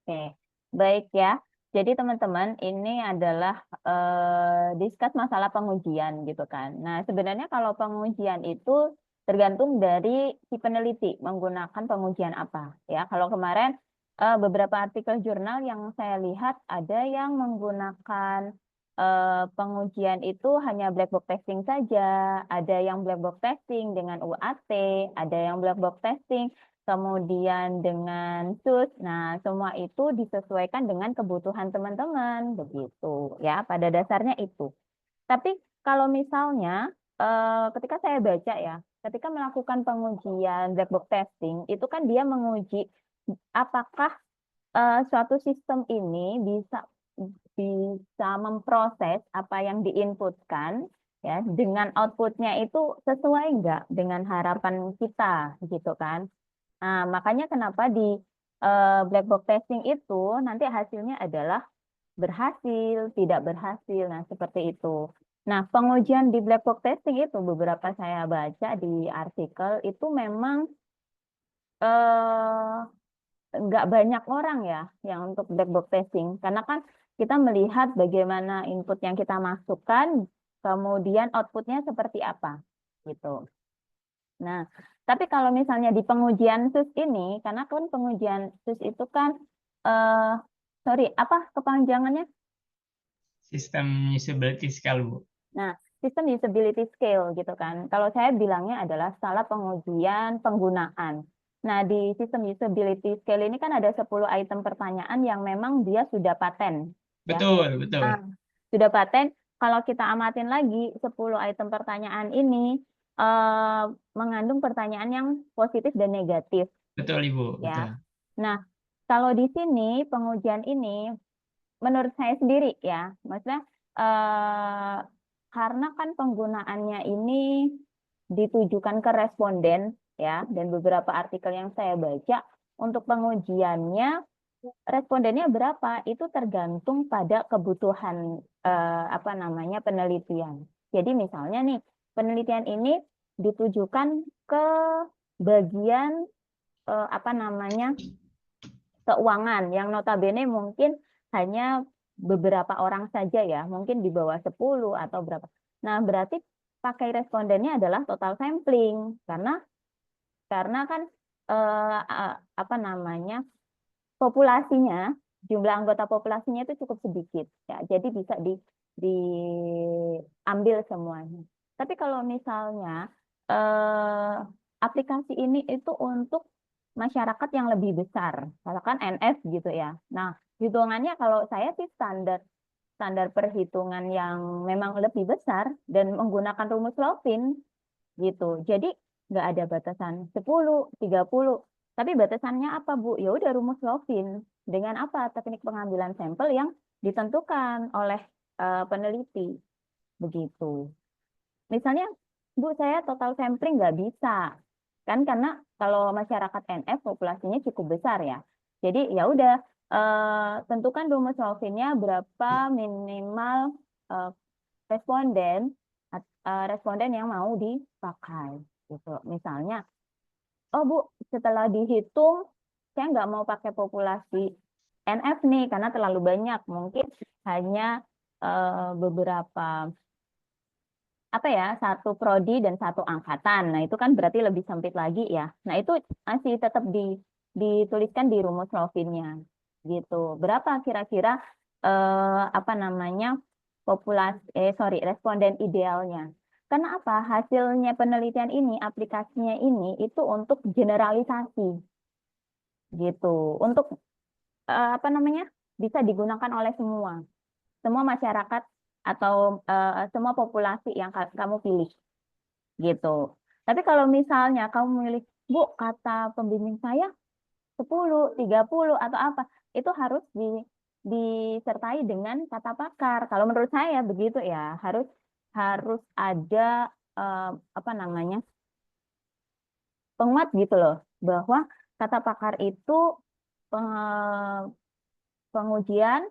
Oke, baik ya. Jadi teman-teman, ini adalah discuss masalah pengujian gitu kan. Nah, sebenarnya kalau pengujian itu tergantung dari si peneliti menggunakan pengujian apa ya. Kalau kemarin beberapa artikel jurnal yang saya lihat ada yang menggunakan pengujian itu hanya black box testing saja, ada yang black box testing dengan UAT, ada yang black box testing kemudian dengan SUS. Nah, semua itu disesuaikan dengan kebutuhan teman-teman, begitu ya. Pada dasarnya itu. Tapi kalau misalnya ketika saya baca ya, ketika melakukan pengujian black box testing, itu kan dia menguji apakah suatu sistem ini bisa bisa memproses apa yang diinputkan ya dengan outputnya itu sesuai nggak dengan harapan kita gitu kan. Nah, makanya kenapa di black box testing itu nanti hasilnya adalah berhasil, tidak berhasil. Nah, seperti itu. Nah, pengujian di black box testing itu beberapa saya baca di artikel itu memang eh, nggak banyak orang ya yang untuk black box testing. Karena kan kita melihat bagaimana input yang kita masukkan, kemudian outputnya seperti apa gitu. Nah, tapi kalau misalnya di pengujian SUS ini, karena kan pengujian SUS itu kan, eh sorry, apa kepanjangannya? Sistem usability scale, Bu. Nah, sistem usability scale gitu kan. Kalau saya bilangnya adalah skala pengujian penggunaan. Nah, di sistem usability scale ini kan ada 10 item pertanyaan yang memang dia sudah paten, ya. Betul, betul. Nah, sudah paten, kalau kita amatin lagi 10 item pertanyaan ini eh, mengandung pertanyaan yang positif dan negatif, Betul, Ibu. ya. Betul. Nah, kalau di sini pengujian ini menurut saya sendiri ya, maksudnya eh, karena kan penggunaannya ini ditujukan ke responden ya, dan beberapa artikel yang saya baca untuk pengujiannya respondennya berapa itu tergantung pada kebutuhan apa namanya penelitian. Jadi misalnya nih penelitian ini ditujukan ke bagian apa namanya keuangan yang notabene mungkin hanya beberapa orang saja ya, mungkin di bawah 10 atau berapa. Nah, berarti pakai respondennya adalah total sampling karena kan apa namanya populasinya jumlah anggota populasinya itu cukup sedikit ya, jadi bisa diambil semuanya. Tapi kalau misalnya aplikasi ini itu untuk masyarakat yang lebih besar, misalkan NS gitu ya. Nah, hitungannya kalau saya sih standar standar perhitungan yang memang lebih besar dan menggunakan rumus Lovin gitu. Jadi nggak ada batasan 10, 30. Tapi batasannya apa, Bu? Ya udah rumus Lovin. Dengan apa? Teknik pengambilan sampel yang ditentukan oleh peneliti. Begitu. Misalnya, Bu, saya total sampling nggak bisa. Kan karena kalau masyarakat NF populasinya cukup besar ya. Jadi ya udah tentukan rumus Lovinnya berapa minimal eh, responden responden yang mau dipakai gitu. Misalnya, oh Bu, setelah dihitung saya nggak mau pakai populasi NF nih karena terlalu banyak. Mungkin hanya beberapa apa ya satu prodi dan satu angkatan. Nah itu kan berarti lebih sempit lagi ya. Nah itu masih tetap dituliskan di rumus Lovinnya gitu. Berapa kira-kira apa namanya populasi sorry responden idealnya. Karena apa? Hasilnya penelitian ini, aplikasinya ini itu untuk generalisasi gitu. Untuk apa namanya? Bisa digunakan oleh semua masyarakat atau semua populasi yang kamu pilih gitu. Tapi kalau misalnya kamu memilih, Bu, kata pembimbing saya 10, 30 atau apa, itu harus disertai dengan kata pakar. Kalau menurut saya begitu ya, harus harus ada eh, apa namanya penguat gitu loh, bahwa kata pakar itu peng- pengujian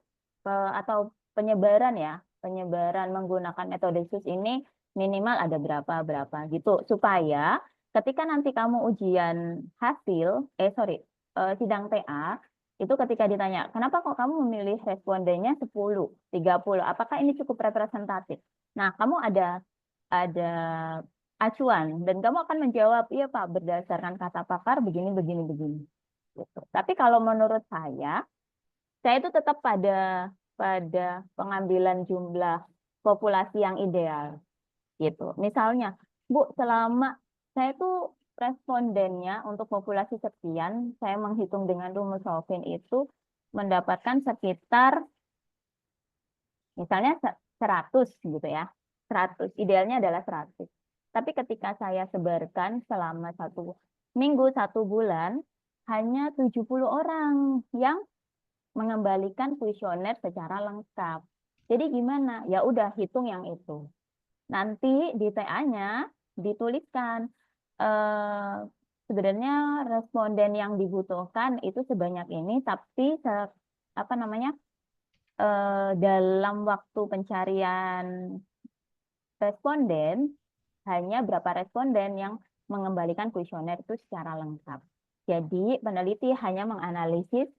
atau penyebaran ya, penyebaran menggunakan metode SUS ini minimal ada berapa berapa gitu supaya ketika nanti kamu ujian hasil, sorry, sidang TA Itu ketika ditanya, kenapa kok kamu memilih respondennya 10, 30? Apakah ini cukup representatif? Nah, kamu ada acuan dan kamu akan menjawab, iya Pak, berdasarkan kata pakar begini, begini, begini. Gitu. Tapi kalau menurut saya itu tetap pada pengambilan jumlah populasi yang ideal. Gitu. Misalnya, Bu, selama saya tuh respondennya untuk populasi sekian, saya menghitung dengan rumus Solvin itu mendapatkan sekitar misalnya 100 gitu ya. 100, idealnya adalah 100. Tapi ketika saya sebarkan selama 1 minggu, 1 bulan, hanya 70 orang yang mengembalikan kuesioner secara lengkap. Jadi gimana? Ya udah hitung yang itu. Nanti di TA-nya dituliskan sebenarnya responden yang dibutuhkan itu sebanyak ini, tapi apa namanya dalam waktu pencarian responden hanya berapa responden yang mengembalikan kuesioner itu secara lengkap. Jadi peneliti hanya menganalisis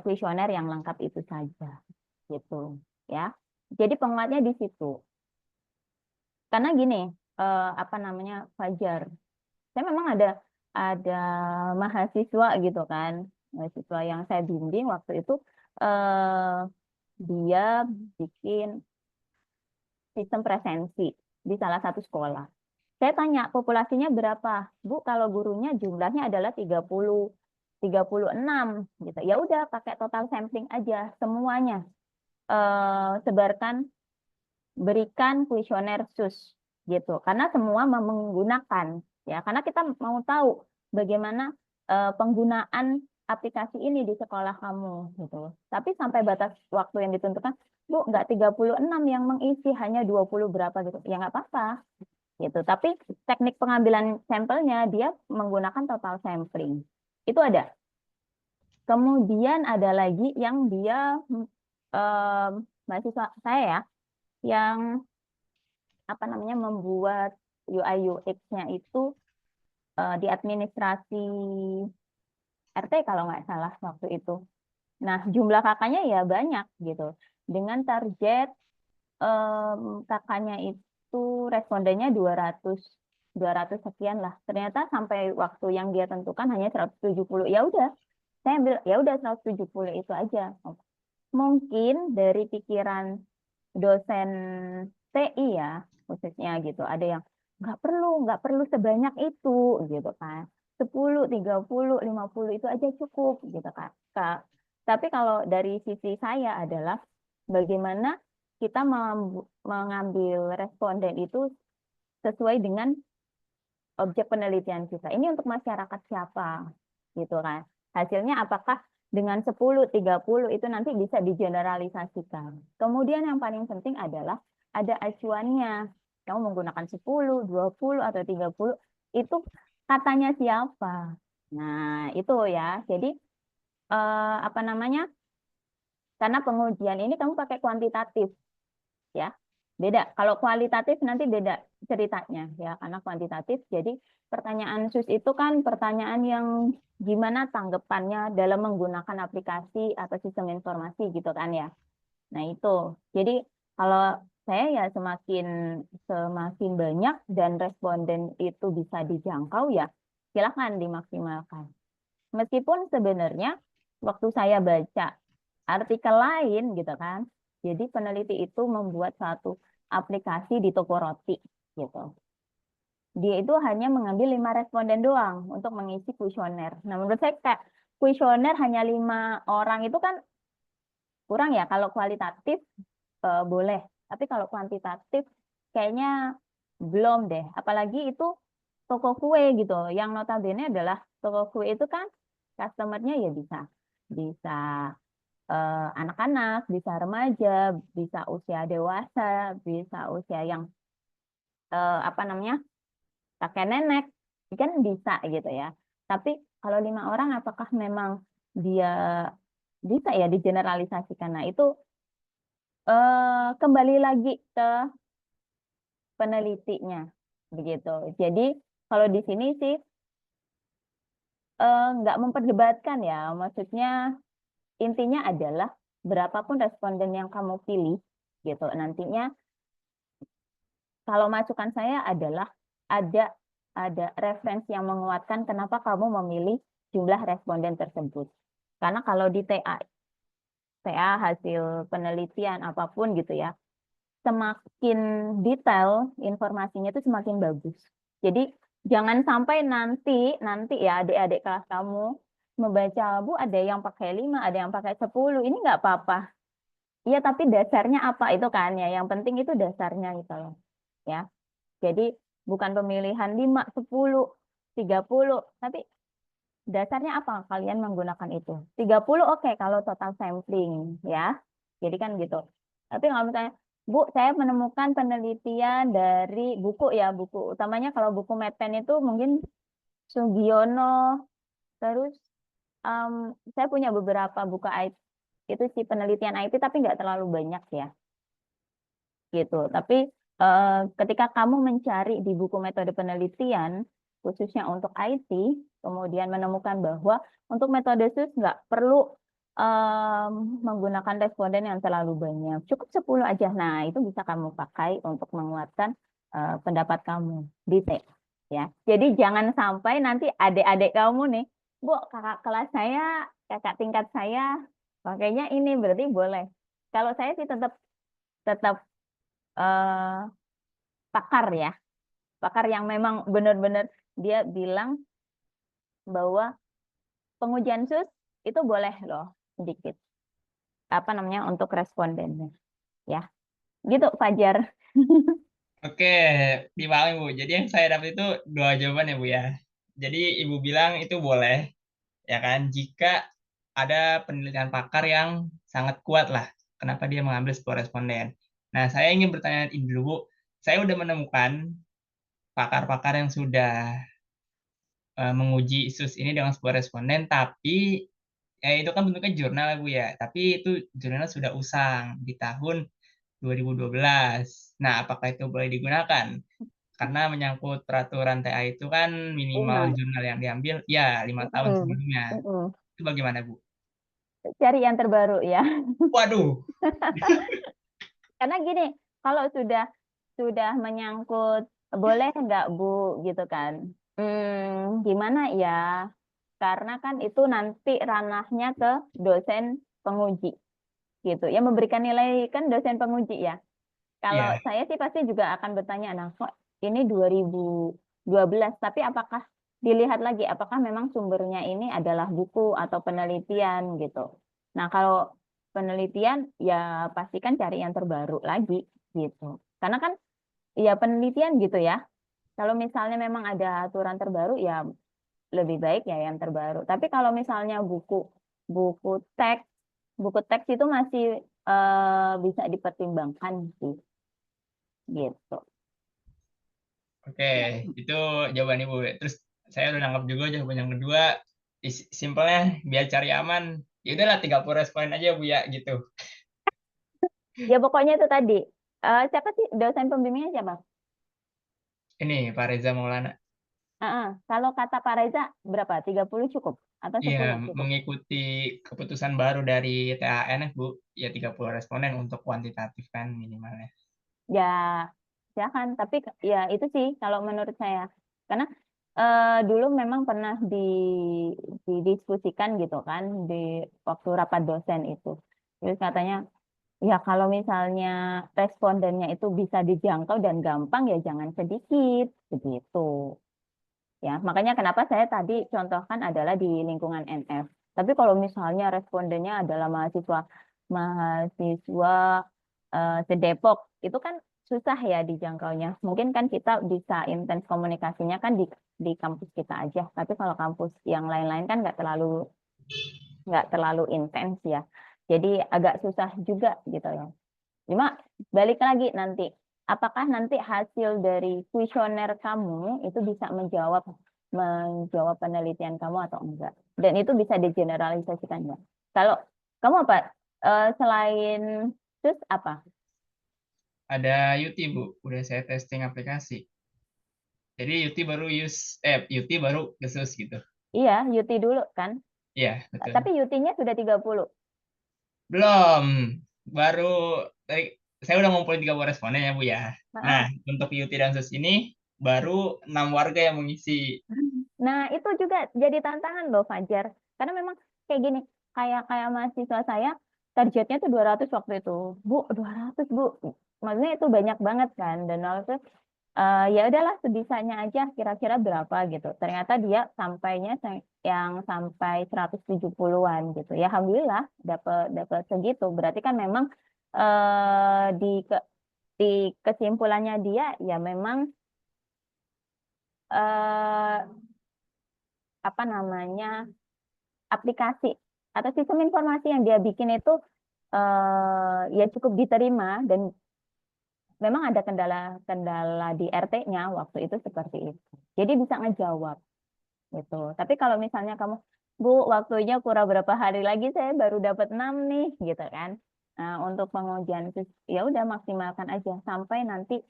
kuesioner yang lengkap itu saja, gitu ya. Jadi penguatnya di situ. Karena gini, apa namanya Fajar, saya memang ada mahasiswa gitu kan, mahasiswa yang saya bimbing waktu itu dia bikin sistem presensi di salah satu sekolah. Saya tanya populasinya berapa, Bu? Kalau gurunya jumlahnya adalah 36 gitu. Ya udah pakai total sampling aja semuanya. Sebarkan, berikan kuesioner SUS gitu. Karena semua menggunakan ya. Karena kita mau tahu bagaimana penggunaan aplikasi ini di sekolah kamu gitu. Tapi sampai batas waktu yang ditentukan, Bu, nggak 36 yang mengisi, hanya 20 berapa gitu. Ya nggak apa-apa gitu. Tapi teknik pengambilan sampelnya dia menggunakan total sampling. Itu ada. Kemudian ada lagi yang dia mahasiswa saya ya, yang apa namanya membuat UI UX-nya itu di administrasi RT kalau nggak salah waktu itu. Nah, jumlah kakaknya ya banyak gitu. Dengan target kakaknya itu respondennya 200 sekian lah. Ternyata sampai waktu yang dia tentukan hanya 170. Ya udah, saya ambil ya udah 170 itu aja. Mungkin dari pikiran dosen TI ya khususnya gitu. Ada yang nggak perlu sebanyak itu gitu kan. 10, 30, 50 itu aja cukup gitu kan. Tapi kalau dari sisi saya adalah bagaimana kita mengambil responden itu sesuai dengan objek penelitian kita. Ini untuk masyarakat siapa gitu kan. Hasilnya apakah dengan 10, 30 itu nanti bisa digeneralisasikan. Kemudian yang paling penting adalah ada acuannya. Kamu menggunakan 10, 20 atau 30 itu katanya siapa. Nah, itu ya. Jadi apa namanya? Karena pengujian ini kamu pakai kuantitatif ya. Beda. Kalau kualitatif nanti beda ceritanya ya, karena kuantitatif. Jadi pertanyaan SUS itu kan pertanyaan yang gimana tanggapannya dalam menggunakan aplikasi atau sistem informasi gitu kan ya. Nah, itu. Jadi kalau saya ya semakin semakin banyak dan responden itu bisa dijangkau ya, silakan dimaksimalkan. Meskipun sebenarnya waktu saya baca artikel lain gitu kan, jadi peneliti itu membuat satu aplikasi di toko roti gitu. Dia itu hanya mengambil 5 responden doang untuk mengisi kuesioner. Nah, menurut saya kayak kuesioner hanya 5 orang itu kan kurang ya. Kalau kualitatif boleh, tapi kalau kuantitatif kayaknya belum deh. Apalagi itu toko kue gitu, yang notabene adalah toko kue itu kan customernya ya bisa bisa anak-anak, bisa remaja, bisa usia dewasa, bisa usia yang apa namanya kakek nenek, kan bisa gitu ya. Tapi kalau 5 orang, apakah memang dia bisa ya digeneralisasikan? Nah itu kembali lagi ke penelitinya begitu. Jadi kalau di sini sih nggak memperdebatkan ya, maksudnya intinya adalah berapapun responden yang kamu pilih, gitu. Nantinya kalau masukan saya adalah ada referensi yang menguatkan kenapa kamu memilih jumlah responden tersebut. Karena kalau di TA hasil penelitian apapun gitu ya, semakin detail informasinya itu semakin bagus. Jadi jangan sampai nanti ya adik-adik kelas kamu membaca, Bu, ada yang pakai 5, ada yang pakai 10. Ini nggak apa-apa. Iya, tapi dasarnya apa itu kan ya. Yang penting itu dasarnya gitu loh. Ya. Jadi bukan pemilihan 5, 10, 30, tapi dasarnya apa kalian menggunakan itu. 30 oke kalau total sampling ya. Jadi kan gitu. Tapi kalau misalnya, Bu, saya menemukan penelitian dari buku ya, buku utamanya kalau buku Medpen itu mungkin Sugiono, terus saya punya beberapa buku IT, itu sih penelitian IT tapi nggak terlalu banyak ya, gitu. Tapi ketika kamu mencari di buku metode penelitian, khususnya untuk IT, kemudian menemukan bahwa untuk metode SUS nggak perlu menggunakan responden yang terlalu banyak, cukup 10 aja. Nah, itu bisa kamu pakai untuk menguatkan pendapat kamu di T. Ya. Jadi jangan sampai nanti adik-adik kamu nih, Bu, kakak kelas saya, kakak tingkat saya, pakainya ini berarti boleh. Kalau saya sih tetap tetap eh, pakar ya, pakar yang memang benar-benar dia bilang bahwa pengujian SUS itu boleh loh sedikit apa namanya untuk respondennya ya, gitu Fajar. Oke, dipahami Bu. Jadi yang saya dapat itu dua jawaban ya Bu ya. Jadi Ibu bilang itu boleh, ya kan? Jika ada penelitian pakar yang sangat kuat lah. Kenapa dia mengambil sebuah responden? Nah, saya ingin bertanya Ibu dulu Bu. Saya udah menemukan pakar-pakar yang sudah menguji SUS ini dengan sebuah responden, tapi itu kan bentuknya jurnal ya Bu ya. Tapi itu jurnalnya sudah usang di tahun 2012. Nah, apakah itu boleh digunakan? Karena menyangkut peraturan TA itu kan minimal Lima. jurnal yang diambil ya 5 tahun Mm-mm. sebelumnya. Mm-mm. Itu bagaimana, Bu? Cari yang terbaru ya. Waduh, Karena gini, kalau sudah menyangkut boleh nggak Bu gitu kan. Gimana ya? Karena kan itu nanti ranahnya ke dosen penguji gitu. Ya memberikan nilai kan dosen penguji ya. Kalau ya. saya sih pasti juga akan bertanya, nah kok ini 2012, tapi apakah dilihat lagi, apakah memang sumbernya ini adalah buku atau penelitian gitu. Nah kalau penelitian ya pastikan cari yang terbaru lagi gitu. Karena kan ya penelitian gitu ya. Kalau misalnya memang ada aturan terbaru ya lebih baik ya yang terbaru. Tapi kalau misalnya buku teks, buku teks itu masih bisa dipertimbangkan sih gitu. Oke, itu jawaban Ibu. Terus saya udah nangkap juga jawaban yang kedua. Simpelnya biar cari aman, ya udahlah 30 responden aja Bu ya gitu. Ya pokoknya itu tadi. Siapa sih dosen pembimbingnya siapa? Ini Pak Reza Maulana. Kalau kata Pak Reza berapa? 30 cukup atau Iya, 10 cukup? mengikuti keputusan baru dari THN Bu, ya 30 responden untuk kuantitatif kan minimalnya. Ya, silakan. Tapi ya itu sih kalau menurut saya. Karena dulu memang pernah didiskusikan gitu kan di waktu rapat dosen itu. Terus katanya, ya kalau misalnya respondennya itu bisa dijangkau dan gampang ya jangan sedikit begitu. Ya, makanya kenapa saya tadi contohkan adalah di lingkungan NF. Tapi kalau misalnya respondennya adalah mahasiswa mahasiswa sedepok, itu kan susah ya dijangkaunya. Mungkin kan kita bisa intens komunikasinya kan di kampus kita aja. Tapi kalau kampus yang lain-lain kan nggak terlalu intens ya. Jadi agak susah juga gitu loh. Cuma balik lagi nanti, apakah nanti hasil dari kuesioner kamu itu bisa menjawab penelitian kamu atau enggak? Dan itu bisa digeneralisasikan ya. Kalau kamu apa? Selain terus apa? Ada Yuti Bu, udah saya testing aplikasi. Jadi Yuti baru Yesus gitu. Iya, Yuti dulu kan. Iya, betul. Tapi Yutinya sudah 30. Belum, baru tadi saya udah ngumpulin 30 responden ya Bu ya. Nah, Heeh. untuk Yuti dan Sus ini baru 6 warga yang mengisi. Nah, itu juga jadi tantangan loh, Fajar. Karena memang kayak gini, kayak kayak mahasiswa saya, targetnya tuh 200 waktu itu. Bu, 200 Bu. Maksudnya itu banyak banget kan. Dan waktu itu, ya udahlah sebisanya aja kira-kira berapa gitu. Ternyata dia sampainya yang sampai 170-an gitu. Ya alhamdulillah dapat dapat segitu. Berarti kan memang di kesimpulannya dia ya memang eh, apa namanya aplikasi atau sistem informasi yang dia bikin itu ya cukup diterima dan memang ada kendala-kendala di RT-nya waktu itu seperti itu. Jadi bisa ngejawab gitu. Tapi kalau misalnya kamu, Bu, waktunya kurang berapa hari lagi saya baru dapat 6 nih gitu kan. Nah, untuk pengujian ya udah maksimalkan aja sampai nanti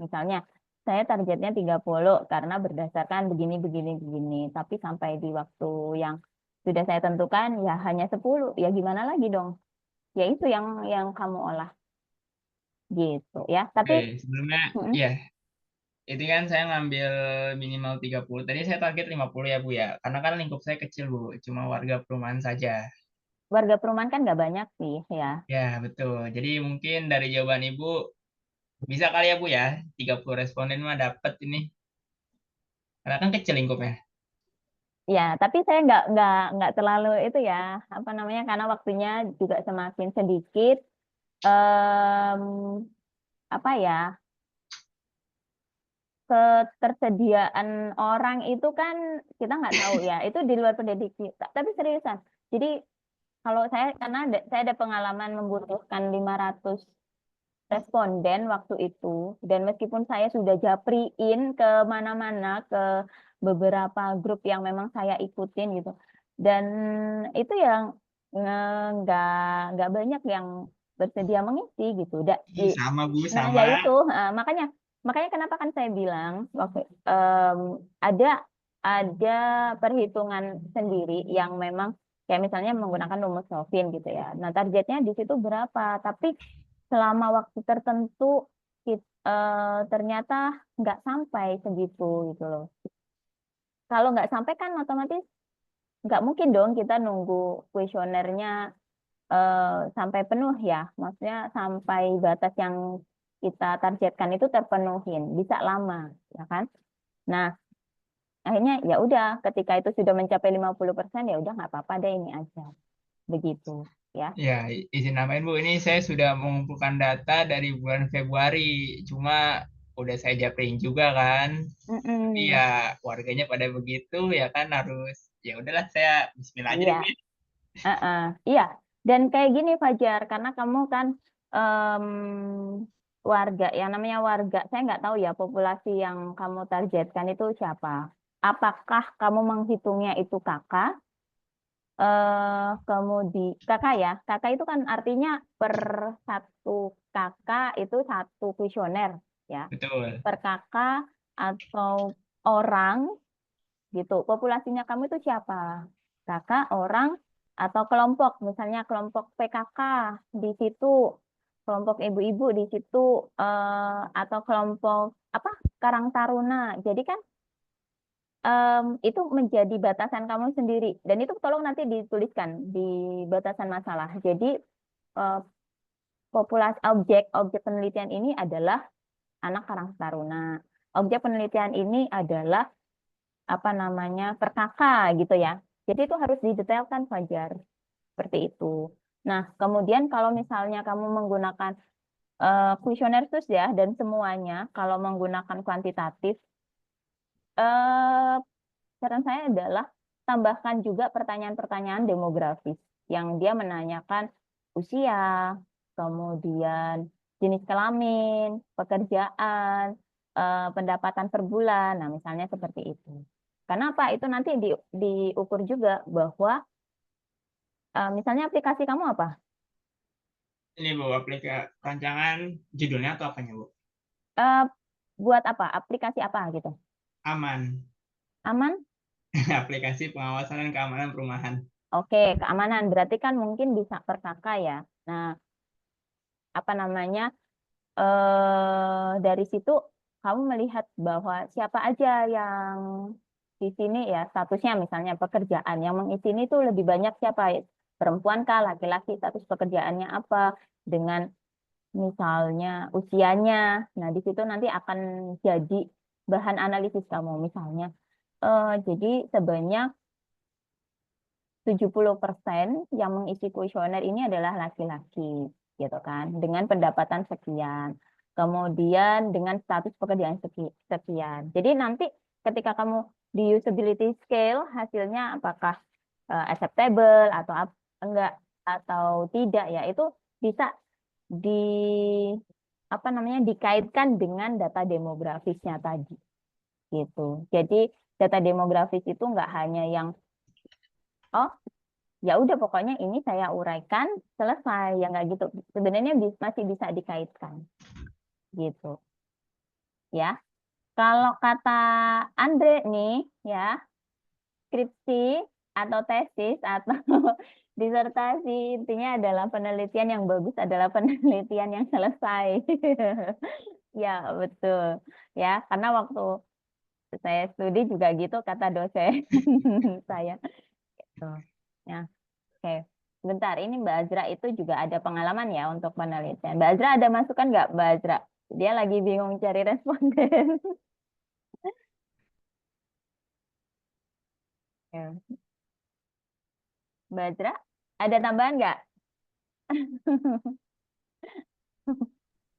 misalnya saya targetnya 30 karena berdasarkan begini begini begini, tapi sampai di waktu yang sudah saya tentukan ya hanya 10. Ya gimana lagi dong? Ya itu yang kamu olah gitu ya. Tapi Oke, sebelumnya mm, ya, itu kan saya ngambil minimal 30. Tadi saya target 50 ya Bu ya. Karena kan lingkup saya kecil Bu, cuma warga perumahan saja. warga perumahan kan nggak banyak sih ya. Ya, betul. Jadi mungkin dari jawaban Ibu bisa kali ya Bu ya, 30 responden mah dapat ini. Karena kan kecil lingkupnya. Ya, tapi saya nggak terlalu itu ya, apa namanya, karena waktunya juga semakin sedikit. em, Apa ya, ketersediaan orang itu kan kita nggak tahu ya, itu di luar prediksi. Tapi seriusan, jadi kalau saya karena saya ada pengalaman membutuhkan 500 responden waktu itu, dan meskipun saya sudah japriin ke mana-mana, ke beberapa grup yang memang saya ikutin gitu, dan itu yang nggak nggak banyak yang bersedia mengisi gitu. Ih, sama Bu, Nah ya sama. itu makanya makanya kenapa kan saya bilang waktu em, ada ada perhitungan sendiri yang memang kayak misalnya menggunakan rumus Kelvin gitu ya. Nah targetnya di situ berapa? Tapi selama waktu tertentu ternyata nggak sampai segitu gitu loh. Kalau nggak sampai kan otomatis nggak mungkin dong kita nunggu kuesionernya eh, sampai penuh ya. Maksudnya sampai batas yang kita targetkan itu terpenuhin, bisa lama, ya kan? Nah, akhirnya ya udah ketika itu sudah mencapai 50% ya udah nggak apa-apa deh ini aja. Begitu, ya. Ya, izin nambahin Bu, ini saya sudah mengumpulkan data dari bulan Februari. Cuma udah saya japring juga kan. Tapi ya Mm-mm. warganya pada begitu ya kan harus ya udahlah saya bismillah aja Iya. deh Bu ya. Heeh, iya, dan kayak gini Fajar, karena kamu kan em, warga, yang namanya warga, saya nggak tahu ya populasi yang kamu targetkan itu siapa. Apakah kamu menghitungnya itu kakak? Kemudian kakak ya, kakak itu kan artinya per satu kakak itu satu kuesioner ya, Betul. per kakak atau orang gitu. Populasinya kamu itu siapa? Kakak, orang, atau kelompok, misalnya kelompok PKK di situ, kelompok ibu-ibu di situ, atau kelompok apa Karang Taruna. Jadi kan itu menjadi batasan kamu sendiri, dan itu tolong nanti dituliskan di batasan masalah. Jadi eh, populasi objek penelitian ini adalah anak Karang Taruna. Objek penelitian ini adalah apa namanya perkaka gitu ya. Jadi itu harus didetailkan Fajar seperti itu. Nah, kemudian kalau misalnya kamu menggunakan kuesioner sus ya dan semuanya kalau menggunakan kuantitatif, eh, saran saya adalah tambahkan juga pertanyaan-pertanyaan demografis yang dia menanyakan usia, kemudian jenis kelamin, pekerjaan, pendapatan per bulan. Nah, misalnya seperti itu. Karena apa? Itu nanti diukur juga bahwa misalnya aplikasi kamu apa? Ini Bu, aplikasi rancangan judulnya atau apanya Bu? Eh, buat apa? Aplikasi apa gitu? Aman. Aman? Aplikasi pengawasan dan keamanan perumahan. Oke, keamanan berarti kan mungkin bisa per kakak ya. Nah, apa namanya? Dari situ kamu melihat bahwa siapa aja yang di sini ya statusnya misalnya pekerjaan yang mengisi ini tuh lebih banyak siapa? Perempuan kah, laki-laki, status pekerjaannya apa, dengan misalnya usianya. Nah, di situ nanti akan jadi bahan analisis kamu misalnya. Jadi sebanyak 70% yang mengisi kuesioner ini adalah laki-laki, gitu kan, dengan pendapatan sekian. Kemudian dengan status pekerjaan sekian. Jadi nanti ketika kamu di usability scale hasilnya apakah acceptable atau enggak atau tidak ya itu bisa di apa namanya dikaitkan dengan data demografisnya tadi gitu. Jadi data demografis itu enggak hanya yang oh ya udah pokoknya ini saya uraikan selesai ya nggak gitu sebenarnya masih bisa dikaitkan gitu ya kalau kata Andre nih ya skripsi atau tesis atau disertasi intinya adalah penelitian yang bagus adalah penelitian yang selesai ya betul ya karena waktu saya studi juga gitu kata dosen saya gitu. Ya. Oke, bentar. Ini Mbak Azra itu juga ada pengalaman ya untuk penelitian. Mbak Azra ada masukan nggak, Mbak Azra? Dia lagi bingung cari responden. Ya. Mbak Azra, ada tambahan nggak?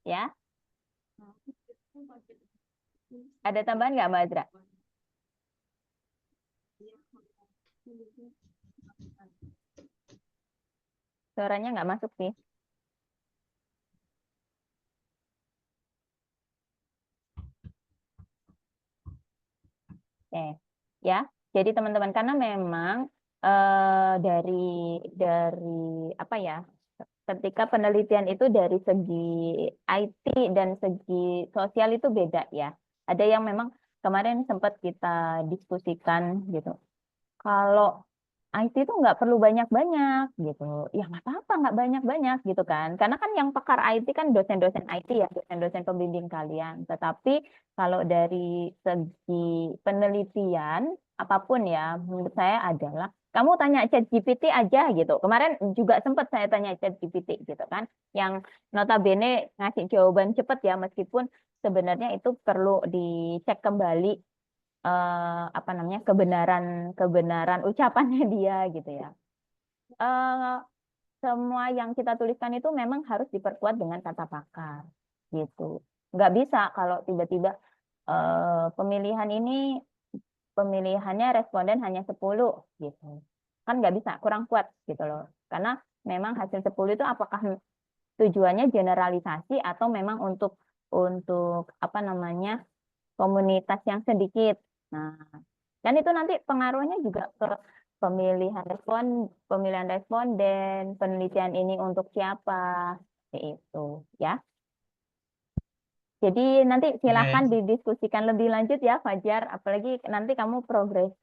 Ya, ada tambahan nggak, Mbak Azra? Suaranya nggak masuk sih. Oke, ya. Jadi teman-teman karena memang dari dari apa ya? Ketika penelitian itu dari segi IT dan segi sosial itu beda ya. Ada yang memang kemarin sempat kita diskusikan gitu. Kalau IT itu nggak perlu banyak-banyak gitu. Ya nggak apa-apa nggak banyak-banyak gitu kan. Karena kan yang pakar IT kan dosen-dosen IT ya, dosen-dosen pembimbing kalian. Tetapi kalau dari segi penelitian apapun ya, menurut saya adalah kamu tanya ChatGPT aja gitu. Kemarin juga sempat saya tanya ChatGPT gitu kan, yang notabene ngasih jawaban cepat ya, meskipun sebenarnya itu perlu dicek kembali apa namanya kebenaran kebenaran ucapannya dia gitu ya. Eh, Semua yang kita tuliskan itu memang harus diperkuat dengan kata pakar gitu. Nggak bisa kalau tiba-tiba pemilihan ini pemilihannya responden hanya 10 gitu. Kan nggak bisa, kurang kuat gitu loh. Karena memang hasil 10 itu apakah tujuannya generalisasi atau memang untuk apa namanya komunitas yang sedikit. Nah, kan itu nanti pengaruhnya juga ke pemilihan responden, penelitian ini untuk siapa, seperti itu, ya. Jadi nanti silakan Oke. didiskusikan lebih lanjut ya, Fajar. Apalagi nanti kamu progres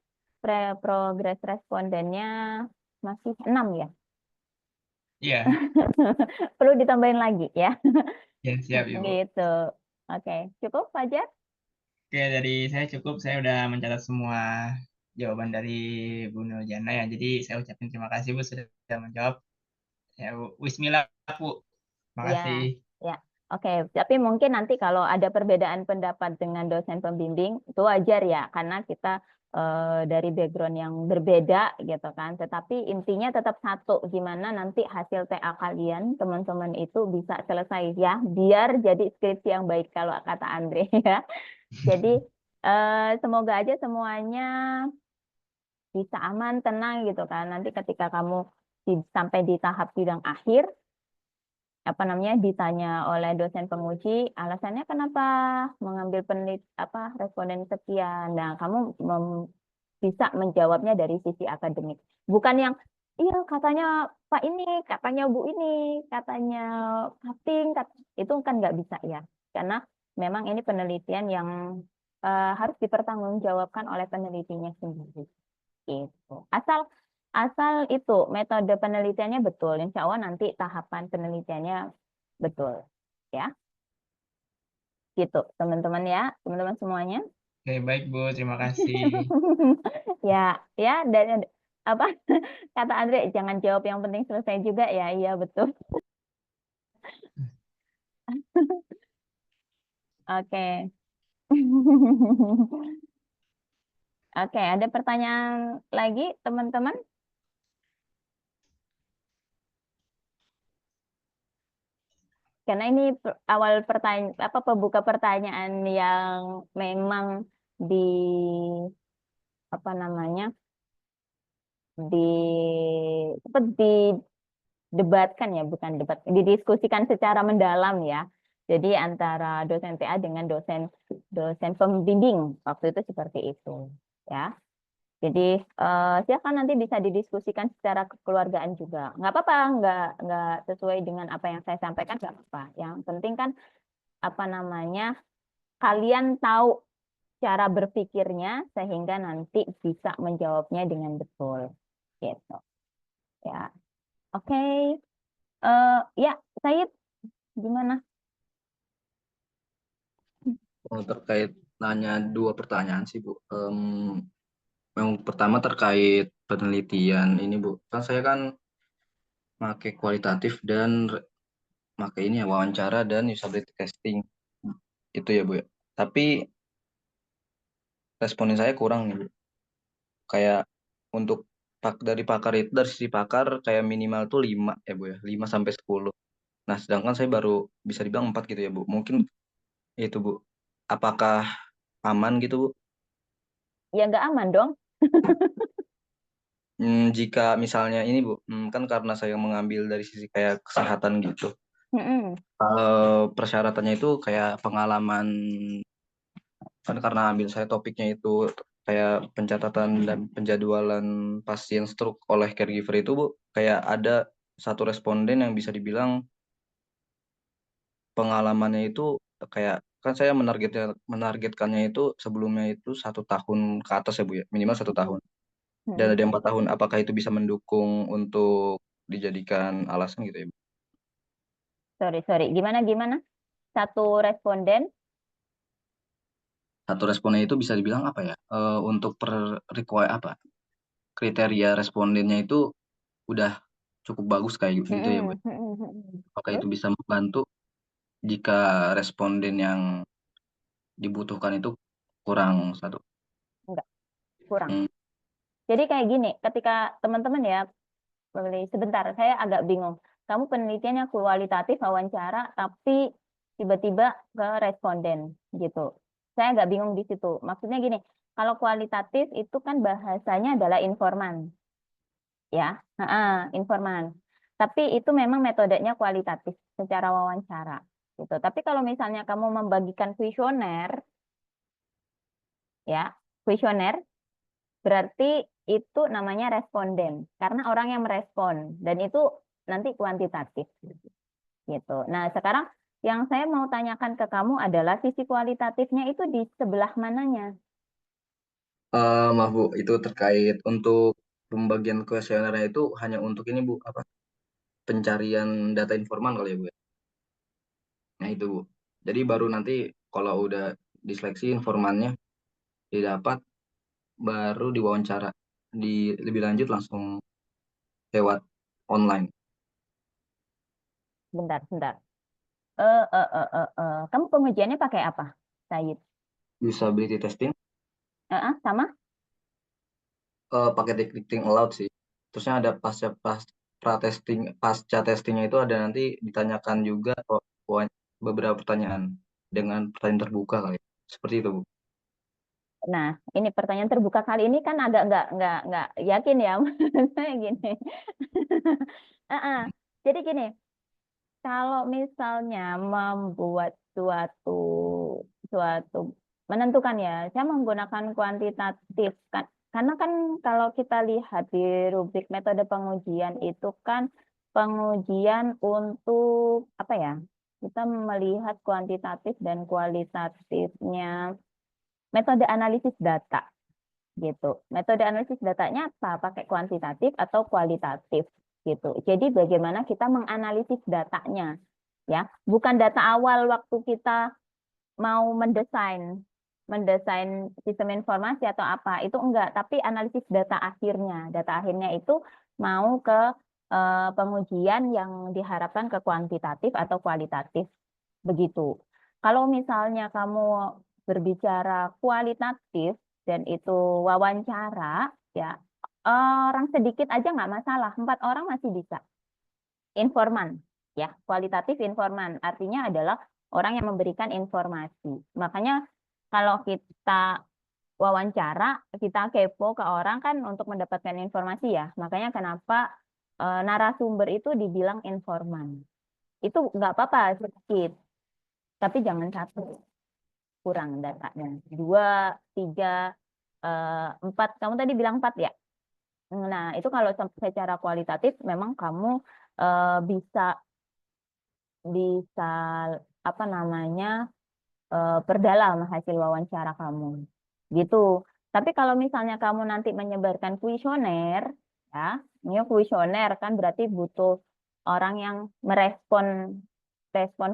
respondennya masih 6 ya. Iya, Perlu ditambahin lagi ya. ya siap Ibu. Gitu. Oke, cukup Fajar? Oke, dari saya cukup. Saya udah mencatat semua jawaban dari Bu Nurjana ya. Jadi saya ucapin terima kasih Bu sudah menjawab. Ya, Bu. Wismillah Bu. Ya, Makasih. ya. Oke, tapi mungkin nanti kalau ada perbedaan pendapat dengan dosen pembimbing, itu wajar ya, karena kita dari background yang berbeda gitu kan. Tetapi intinya tetap satu, gimana nanti hasil TA kalian, teman-teman itu bisa selesai ya, biar jadi skripsi yang baik kalau kata Andre ya. Jadi semoga aja semuanya bisa aman, tenang gitu kan. Nanti ketika kamu sampai di tahap sidang akhir, apa namanya ditanya oleh dosen penguji alasannya kenapa mengambil responden sekian. Nah, kamu bisa menjawabnya dari sisi akademik. Bukan yang iya katanya Pak ini, katanya Bu ini, katanya Kapting, itu kan nggak bisa ya. Karena memang ini penelitian yang harus dipertanggungjawabkan oleh penelitinya sendiri. Gitu. Asal Asal itu metode penelitiannya betul, insya Allah nanti tahapan penelitiannya betul, ya. Gitu, teman-teman ya, teman-teman semuanya. Oke, baik Bu, terima kasih. Ya, ya, dan apa kata Andre, jangan jawab yang penting selesai juga ya. Iya, betul. Oke. Oke, ada pertanyaan lagi, teman-teman? Karena ini awal pertanyaan apa pembuka pertanyaan yang memang di apa namanya? Di seperti debatkan ya, bukan debat, didiskusikan secara mendalam ya. Jadi antara dosen TA dengan dosen dosen pembimbing waktu itu seperti itu, ya. Jadi silakan nanti bisa didiskusikan secara kekeluargaan juga. Nggak apa-apa, nggak sesuai dengan apa yang saya sampaikan nggak apa-apa. Yang penting kan apa namanya kalian tahu cara berpikirnya sehingga nanti bisa menjawabnya dengan betul, gitu. Ya, oke. Ya, Said, gimana? Oh, terkait nanya dua pertanyaan sih, Bu. Yang pertama terkait penelitian ini, Bu. Kan saya kan pakai kualitatif dan pakai ini ya wawancara dan usability testing. Itu ya, Bu ya. Tapi responin saya kurang nih, Bu. Kayak untuk dari pakar itu dari sisi pakar kayak minimal tuh 5 ya, Bu ya. 5 sampai 10. Nah, sedangkan saya baru bisa dibilang 4 gitu ya, Bu. Mungkin itu, Bu. Apakah aman gitu, Bu? Ya nggak aman dong. Jika misalnya ini Bu, kan karena saya mengambil dari sisi kayak kesehatan gitu. Mm-mm. Persyaratannya itu kayak pengalaman, kan karena ambil saya topiknya itu kayak pencatatan dan penjadwalan pasien stroke oleh caregiver itu Bu, kayak ada satu responden yang bisa dibilang pengalamannya itu kayak kan saya menargetkannya itu sebelumnya itu 1 tahun ke atas ya Bu ya, minimal 1 tahun. Dan Mm-mm. ada 4 tahun, apakah itu bisa mendukung untuk dijadikan alasan gitu ya Bu? Sorry. Gimana? Satu responden, Satu responnya itu bisa dibilang apa ya? Untuk require apa? Kriteria respondennya itu udah cukup bagus kayak gitu ya, Bu. mm-mm. Mm-mm. Apakah Terus itu bisa membantu jika responden yang dibutuhkan itu kurang satu? nggak kurang. Hmm, Jadi kayak gini, ketika teman-teman ya, sebentar, saya agak bingung. Kamu penelitiannya kualitatif wawancara, tapi tiba-tiba ke responden gitu. Saya agak bingung di situ. Maksudnya gini, kalau kualitatif itu kan bahasanya adalah informan, ya, informan. Tapi itu memang metodenya kualitatif secara wawancara, gitu. Tapi kalau misalnya kamu membagikan kuesioner, ya, kuesioner berarti itu namanya responden karena orang yang merespon dan itu nanti kuantitatif gitu. Nah, sekarang yang saya mau tanyakan ke kamu adalah sisi kualitatifnya itu di sebelah mananya? Maaf Bu, itu terkait untuk pembagian kuesionernya itu hanya untuk ini Bu, apa? Pencarian data informan kali ya Bu ya? Nah itu Bu. Jadi baru nanti kalau udah diseleksi informannya didapat, baru diwawancara di lebih lanjut langsung lewat online. Bentar. Kamu pengujiannya pakai apa, Sayid? Usability testing Sama? pakai teknik think aloud sih. Terusnya ada pasca testingnya itu ada nanti ditanyakan juga beberapa pertanyaan dengan pertanyaan terbuka kali. Seperti itu Bu. Nah, ini pertanyaan terbuka kali ini kan agak nggak yakin ya, saya gini. Uh-uh. Jadi gini, kalau misalnya membuat suatu suatu menentukan ya, saya menggunakan kuantitatif kan, karena kan kalau kita lihat di rubrik metode pengujian itu kan pengujian untuk apa ya? Kita melihat kuantitatif dan kualitatifnya metode analisis data. gitu. Metode analisis datanya apa? Pakai kuantitatif atau kualitatif gitu. Jadi bagaimana kita menganalisis datanya ya, bukan data awal waktu kita mau mendesain sistem informasi atau apa, itu enggak, tapi analisis data akhirnya. Data akhirnya itu mau ke pengujian yang diharapkan ke kuantitatif atau kualitatif begitu. Kalau misalnya kamu berbicara kualitatif dan itu wawancara, ya orang sedikit aja nggak masalah, 4 orang masih bisa. Informan, ya kualitatif informan artinya adalah orang yang memberikan informasi. Makanya kalau kita wawancara, kita kepo ke orang kan untuk mendapatkan informasi ya. Makanya kenapa narasumber itu dibilang informan. Itu nggak apa-apa sedikit, tapi jangan satu, kurang datanya. 2, 3, 4. Kamu tadi bilang 4 ya? Nah, itu kalau secara kualitatif memang kamu bisa bisa apa namanya perdalam hasil wawancara kamu gitu. Tapi kalau misalnya kamu nanti menyebarkan kuesioner, ya, ini kuesioner kan berarti butuh orang yang respon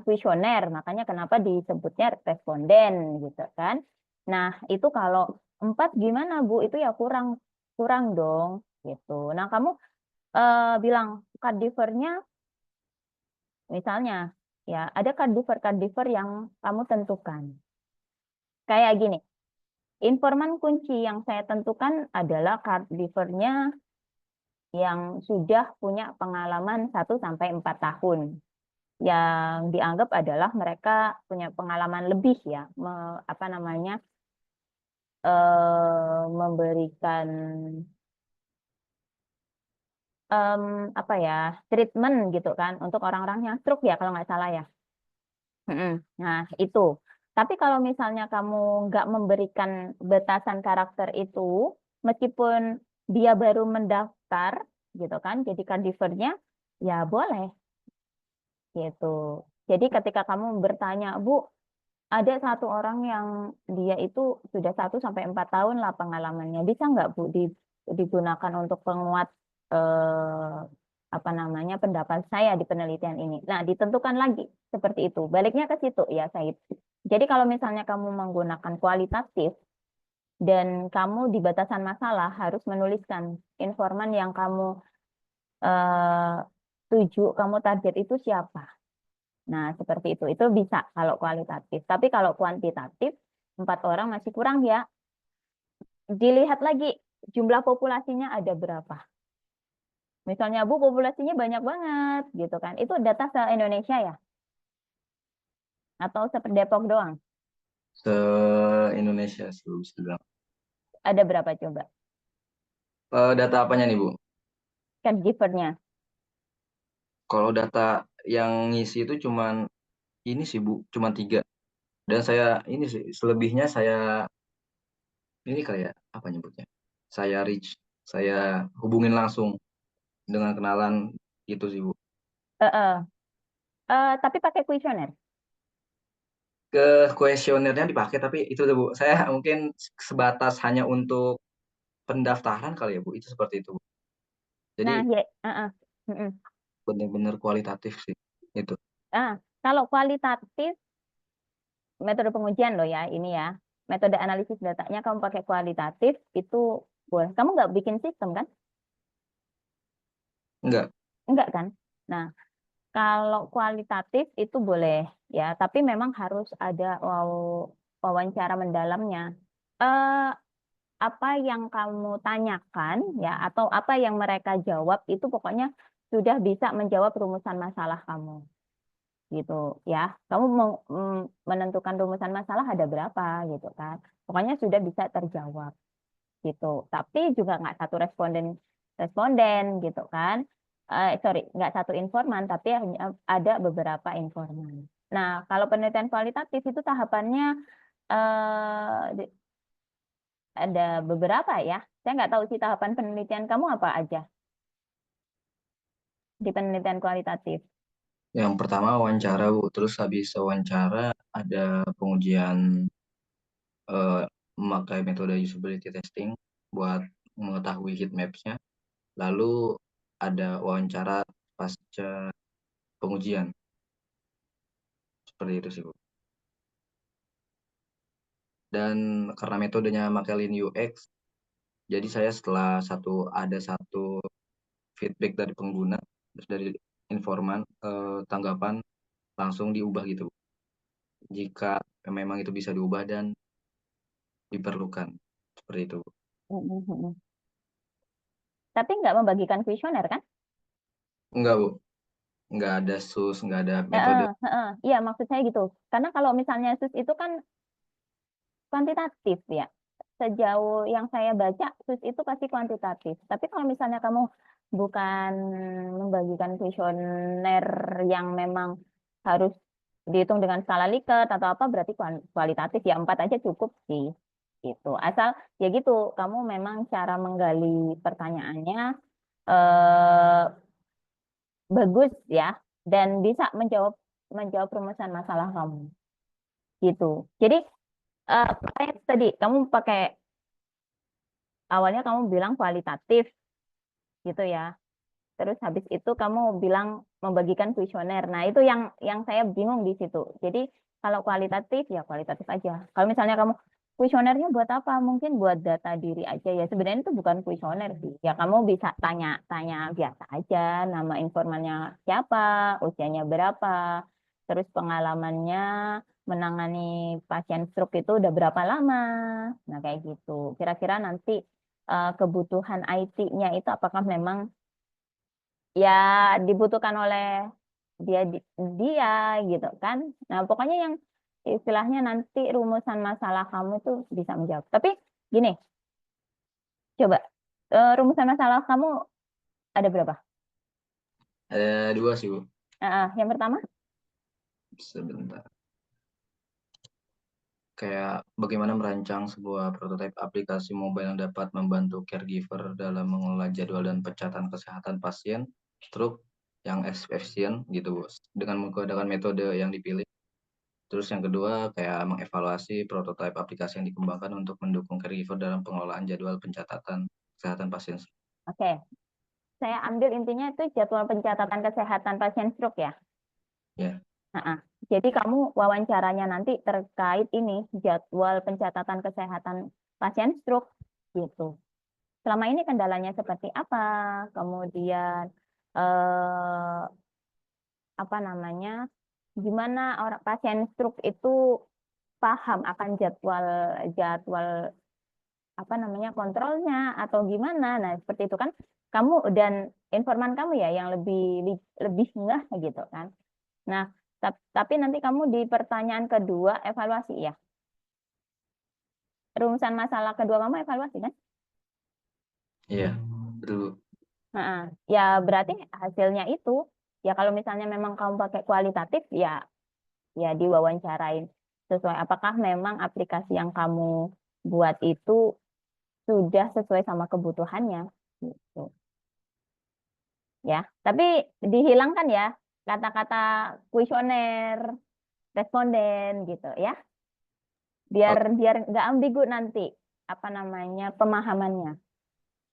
kuesioner, makanya kenapa disebutnya responden gitu kan. Nah, itu kalau 4 gimana Bu? Itu ya kurang kurang dong gitu. Nah, kamu bilang kadivernya misalnya ya ada kadiver yang kamu tentukan. Kayak gini, informan kunci yang saya tentukan adalah kadivernya yang sudah punya pengalaman 1 sampai 4 tahun. Yang dianggap adalah mereka punya pengalaman lebih ya, apa namanya, memberikan apa ya, treatment gitu kan untuk orang-orang yang stroke ya kalau nggak salah ya. Nah, itu. Tapi kalau misalnya kamu nggak memberikan batasan karakter itu, meskipun dia baru mendaftar, gitu kan, jadi kadivernya, ya boleh, gitu. Jadi ketika kamu bertanya, Bu, ada 1 orang yang dia itu sudah 1 sampai 4 tahun lah pengalamannya, bisa nggak Bu digunakan untuk penguat eh, apa namanya pendapat saya di penelitian ini. Nah, ditentukan lagi seperti itu. Baliknya ke situ ya, Said. Jadi kalau misalnya kamu menggunakan kualitatif dan kamu di batasan masalah harus menuliskan informan yang kamu eh, tuju, kamu target itu siapa. Nah, seperti itu. Itu bisa kalau kualitatif. Tapi kalau kuantitatif, 4 orang masih kurang ya. Dilihat lagi jumlah populasinya ada berapa. Misalnya, Bu, populasinya banyak banget, gitu kan. Itu data se-Indonesia ya? Atau se-Depok doang? Se-Indonesia sih bisa dibilang. Ada berapa coba? Data apanya nih, Bu? Caregiver-nya. Kalau data yang ngisi itu cuman ini sih, Bu, cuman 3. Dan saya ini sih, selebihnya saya ini kayak apa nyebutnya? Saya reach, saya hubungin langsung dengan kenalan itu sih, Bu. Eh, eh. Tapi pakai kuesioner. Ke kuesionernya dipakai, tapi itu tuh, Bu. Saya mungkin sebatas hanya untuk pendaftaran kali ya, Bu. Itu seperti itu, Bu. Jadi Nah, ya, mm-mm. benar-benar kualitatif sih itu. Ah, kalau kualitatif, metode pengujian loh ya, ini ya. Metode analisis datanya kamu pakai kualitatif, itu boleh. Kamu nggak bikin sistem kan? Enggak. Enggak kan? Nah, kalau kualitatif itu boleh ya, tapi memang harus ada wawancara mendalamnya. Eh, apa yang kamu tanyakan ya, atau apa yang mereka jawab itu pokoknya sudah bisa menjawab rumusan masalah kamu. Gitu ya. Kamu menentukan rumusan masalah ada berapa gitu kan. Pokoknya sudah bisa terjawab gitu. Tapi juga nggak satu responden gitu kan. Sorry, nggak satu informan, tapi hanya ada beberapa informan. Nah, kalau penelitian kualitatif itu tahapannya ada beberapa ya. Saya nggak tahu sih tahapan penelitian kamu apa aja di penelitian kualitatif. Yang pertama wawancara, Bu. Terus habis wawancara ada pengujian memakai metode usability testing. buat mengetahui heat maps-nya. Lalu ada wawancara pasca pengujian. Seperti itu sih, Bu. Dan karena metodenya Makelin UX, jadi saya setelah ada satu feedback dari pengguna, terus dari informan, tanggapan langsung diubah gitu, Bu. Jika memang itu bisa diubah dan diperlukan. Seperti itu, Bu. Mm-mm. Tapi nggak membagikan kuesioner kan? Enggak, Bu. Enggak ada SUS, enggak ada metode. Iya, maksud saya gitu. Karena kalau misalnya SUS itu kan kuantitatif ya. Sejauh yang saya baca, SUS itu pasti kuantitatif. Tapi kalau misalnya kamu bukan membagikan kuesioner yang memang harus dihitung dengan skala Likert atau apa, berarti kualitatif ya 4 aja cukup sih. Gitu. Asal ya gitu, kamu memang cara menggali pertanyaannya eh, bagus ya dan bisa menjawab menjawab rumusan masalah kamu. Gitu. Jadi kayak tadi kamu pakai awalnya kamu bilang kualitatif gitu ya. Terus habis itu kamu bilang membagikan kuesioner. Nah, itu yang saya bingung di situ. Jadi kalau kualitatif ya kualitatif aja. Kalau misalnya kamu kuesionernya buat apa? Mungkin buat data diri aja ya. Sebenarnya itu bukan kuesioner sih. Ya kamu bisa tanya-tanya biasa aja, nama informannya siapa, usianya berapa, terus pengalamannya menangani pasien stroke itu udah berapa lama. Nah, kayak gitu. Kira-kira nanti kebutuhan IT-nya itu apakah memang ya dibutuhkan oleh dia dia gitu kan. Nah, pokoknya yang istilahnya nanti rumusan masalah kamu tuh bisa menjawab. Tapi gini, coba rumusan masalah kamu ada berapa? Ada 2 sih, Bu. Yang pertama, Sebentar. Kayak bagaimana merancang sebuah prototipe aplikasi mobile yang dapat membantu caregiver dalam mengelola jadwal dan pencatatan kesehatan pasien stroke yang efisien gitu, Bos. Dengan menggunakan metode yang dipilih. Terus yang kedua kayak mengevaluasi prototipe aplikasi yang dikembangkan untuk mendukung caregiver dalam pengelolaan jadwal pencatatan kesehatan pasien stroke. oke. Saya ambil intinya itu jadwal pencatatan kesehatan pasien stroke ya. Ya, Nah, jadi kamu wawancaranya nanti terkait ini jadwal pencatatan kesehatan pasien stroke gitu. Selama ini kendalanya seperti apa? Kemudian eh, apa namanya? Gimana orang pasien stroke itu paham akan jadwal jadwal apa namanya kontrolnya atau gimana? Nah, seperti itu kan kamu dan informan kamu ya yang lebih ngeh gitu kan. Nah, tapi nanti kamu di pertanyaan kedua evaluasi ya. Rumusan masalah kedua kamu evaluasi kan? iya, betul. Nah, ya berarti hasilnya itu ya kalau misalnya memang kamu pakai kualitatif ya diwawancarain sesuai apakah memang aplikasi yang kamu buat itu sudah sesuai sama kebutuhannya gitu. Ya, tapi dihilangkan ya kata-kata kuesioner, responden gitu ya. Biar Oke, biar nggak ambigu nanti apa namanya pemahamannya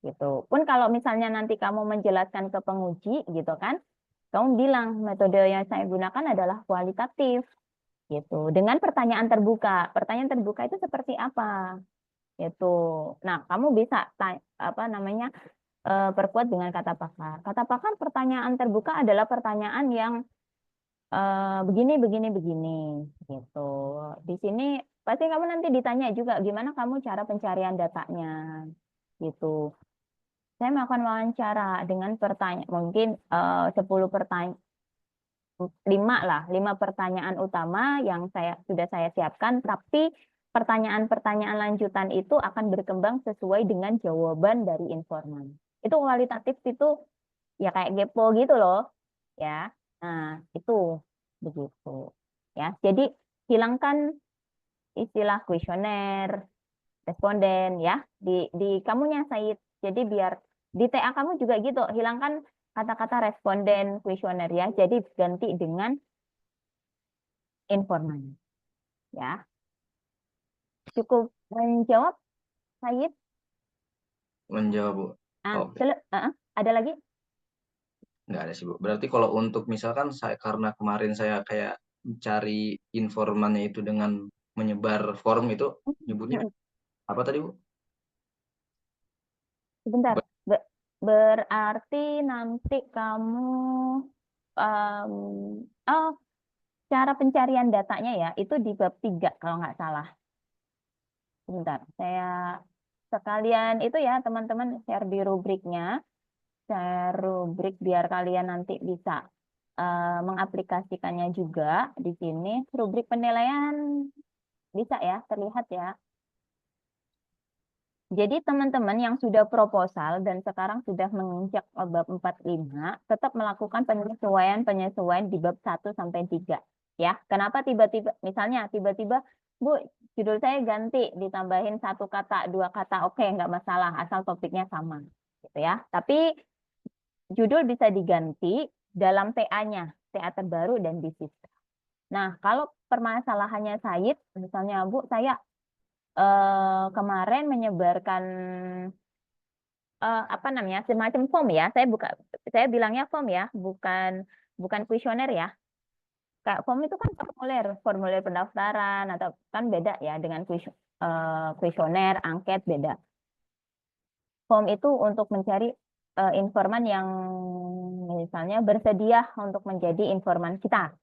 gitu. Pun kalau misalnya nanti kamu menjelaskan ke penguji gitu kan, kamu bilang metode yang saya gunakan adalah kualitatif gitu. Dengan pertanyaan terbuka. Pertanyaan terbuka itu seperti apa? Gitu. Nah, kamu bisa apa namanya perkuat dengan kata pakar. Kata pakar pertanyaan terbuka adalah pertanyaan yang begini, begini, begini, gitu. Di sini pasti kamu nanti ditanya juga gimana kamu cara pencarian datanya, gitu. Saya melakukan wawancara dengan pertanyaan, mungkin 10 pertanyaan, 5 pertanyaan utama yang sudah saya siapkan, tapi pertanyaan-pertanyaan lanjutan itu akan berkembang sesuai dengan jawaban dari informan. Itu kualitatif itu ya kayak Gepo gitu loh, ya. Nah, itu begitu. Ya, jadi hilangkan istilah kuesioner, responden ya di kamunya Said. Jadi biar di TA kamu juga gitu, hilangkan kata-kata responden, kuesioner ya. Jadi ganti dengan informan ya. Cukup menjawab Said? menjawab, Bu. Oke, Ada lagi? nggak ada sih, Bu. Berarti kalau untuk misalkan karena kemarin saya kayak cari informannya itu dengan menyebar form itu, nyebutnya Mm-mm. apa tadi, Bu? Sebentar. Be- Berarti nanti kamu em, oh, cara pencarian datanya ya, itu di bab 3 kalau nggak salah. Sebentar, saya sekalian itu ya teman-teman share di rubriknya, share rubrik biar kalian nanti bisa mengaplikasikannya juga di sini. Rubrik penilaian bisa ya, terlihat ya. Jadi teman-teman yang sudah proposal dan sekarang sudah menginjak bab 4-5 tetap melakukan penyesuaian-penyesuaian di bab 1 sampai 3 ya. Kenapa tiba-tiba misalnya tiba-tiba Bu, judul saya ganti ditambahin 1 kata, 2 kata, oke nggak masalah asal topiknya sama gitu ya. Tapi judul bisa diganti dalam TA-nya, TA terbaru dan bisnis. Nah, kalau permasalahannya Said, misalnya Bu, saya kemarin menyebarkan apa namanya semacam form ya, saya bilangnya form ya, bukan kuesioner ya. Kayak form itu kan formulir pendaftaran atau kan beda ya dengan kuesioner, angket beda. Form itu untuk mencari informan yang misalnya bersedia untuk menjadi informan kita,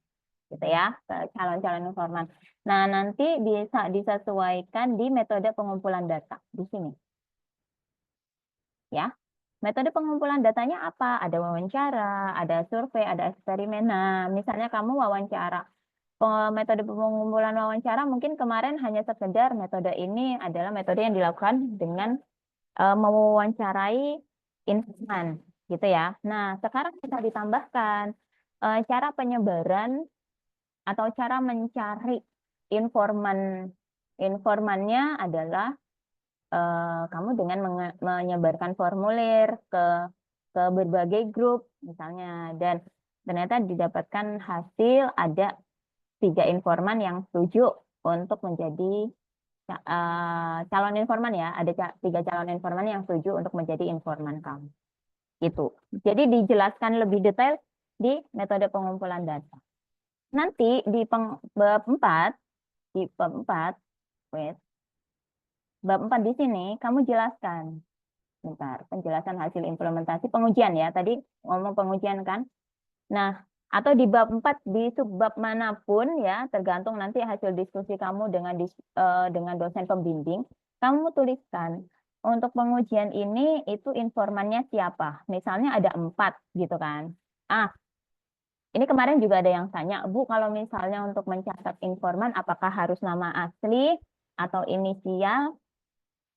gitu ya, calon-calon informan. Nah, nanti bisa disesuaikan di metode pengumpulan data di sini, ya. Metode pengumpulan datanya apa? Ada wawancara, ada survei, ada eksperimen. Nah, misalnya kamu wawancara, metode pengumpulan wawancara mungkin kemarin hanya sekedar metode ini adalah metode yang dilakukan dengan mewawancarai informan, gitu ya. Nah, sekarang bisa ditambahkan cara penyebaran atau cara mencari informan. Informannya adalah kamu dengan menyebarkan formulir ke berbagai grup misalnya, dan ternyata didapatkan hasil ada 3 informan yang setuju untuk menjadi calon informan ya, ada 3 calon informan yang setuju untuk menjadi informan kamu. Itu. Jadi dijelaskan lebih detail di metode pengumpulan data. Nanti di bab 4, di bab 4, wait, bab 4 di sini kamu jelaskan. Bentar, penjelasan hasil implementasi pengujian ya. Tadi ngomong pengujian kan. Nah, atau di bab 4 di subbab manapun ya, tergantung nanti hasil diskusi kamu dengan dosen pembimbing, kamu tuliskan untuk pengujian ini itu informannya siapa. Misalnya ada 4 gitu kan. Ini kemarin juga ada yang tanya, Bu, kalau misalnya untuk mencatat informan apakah harus nama asli atau inisial?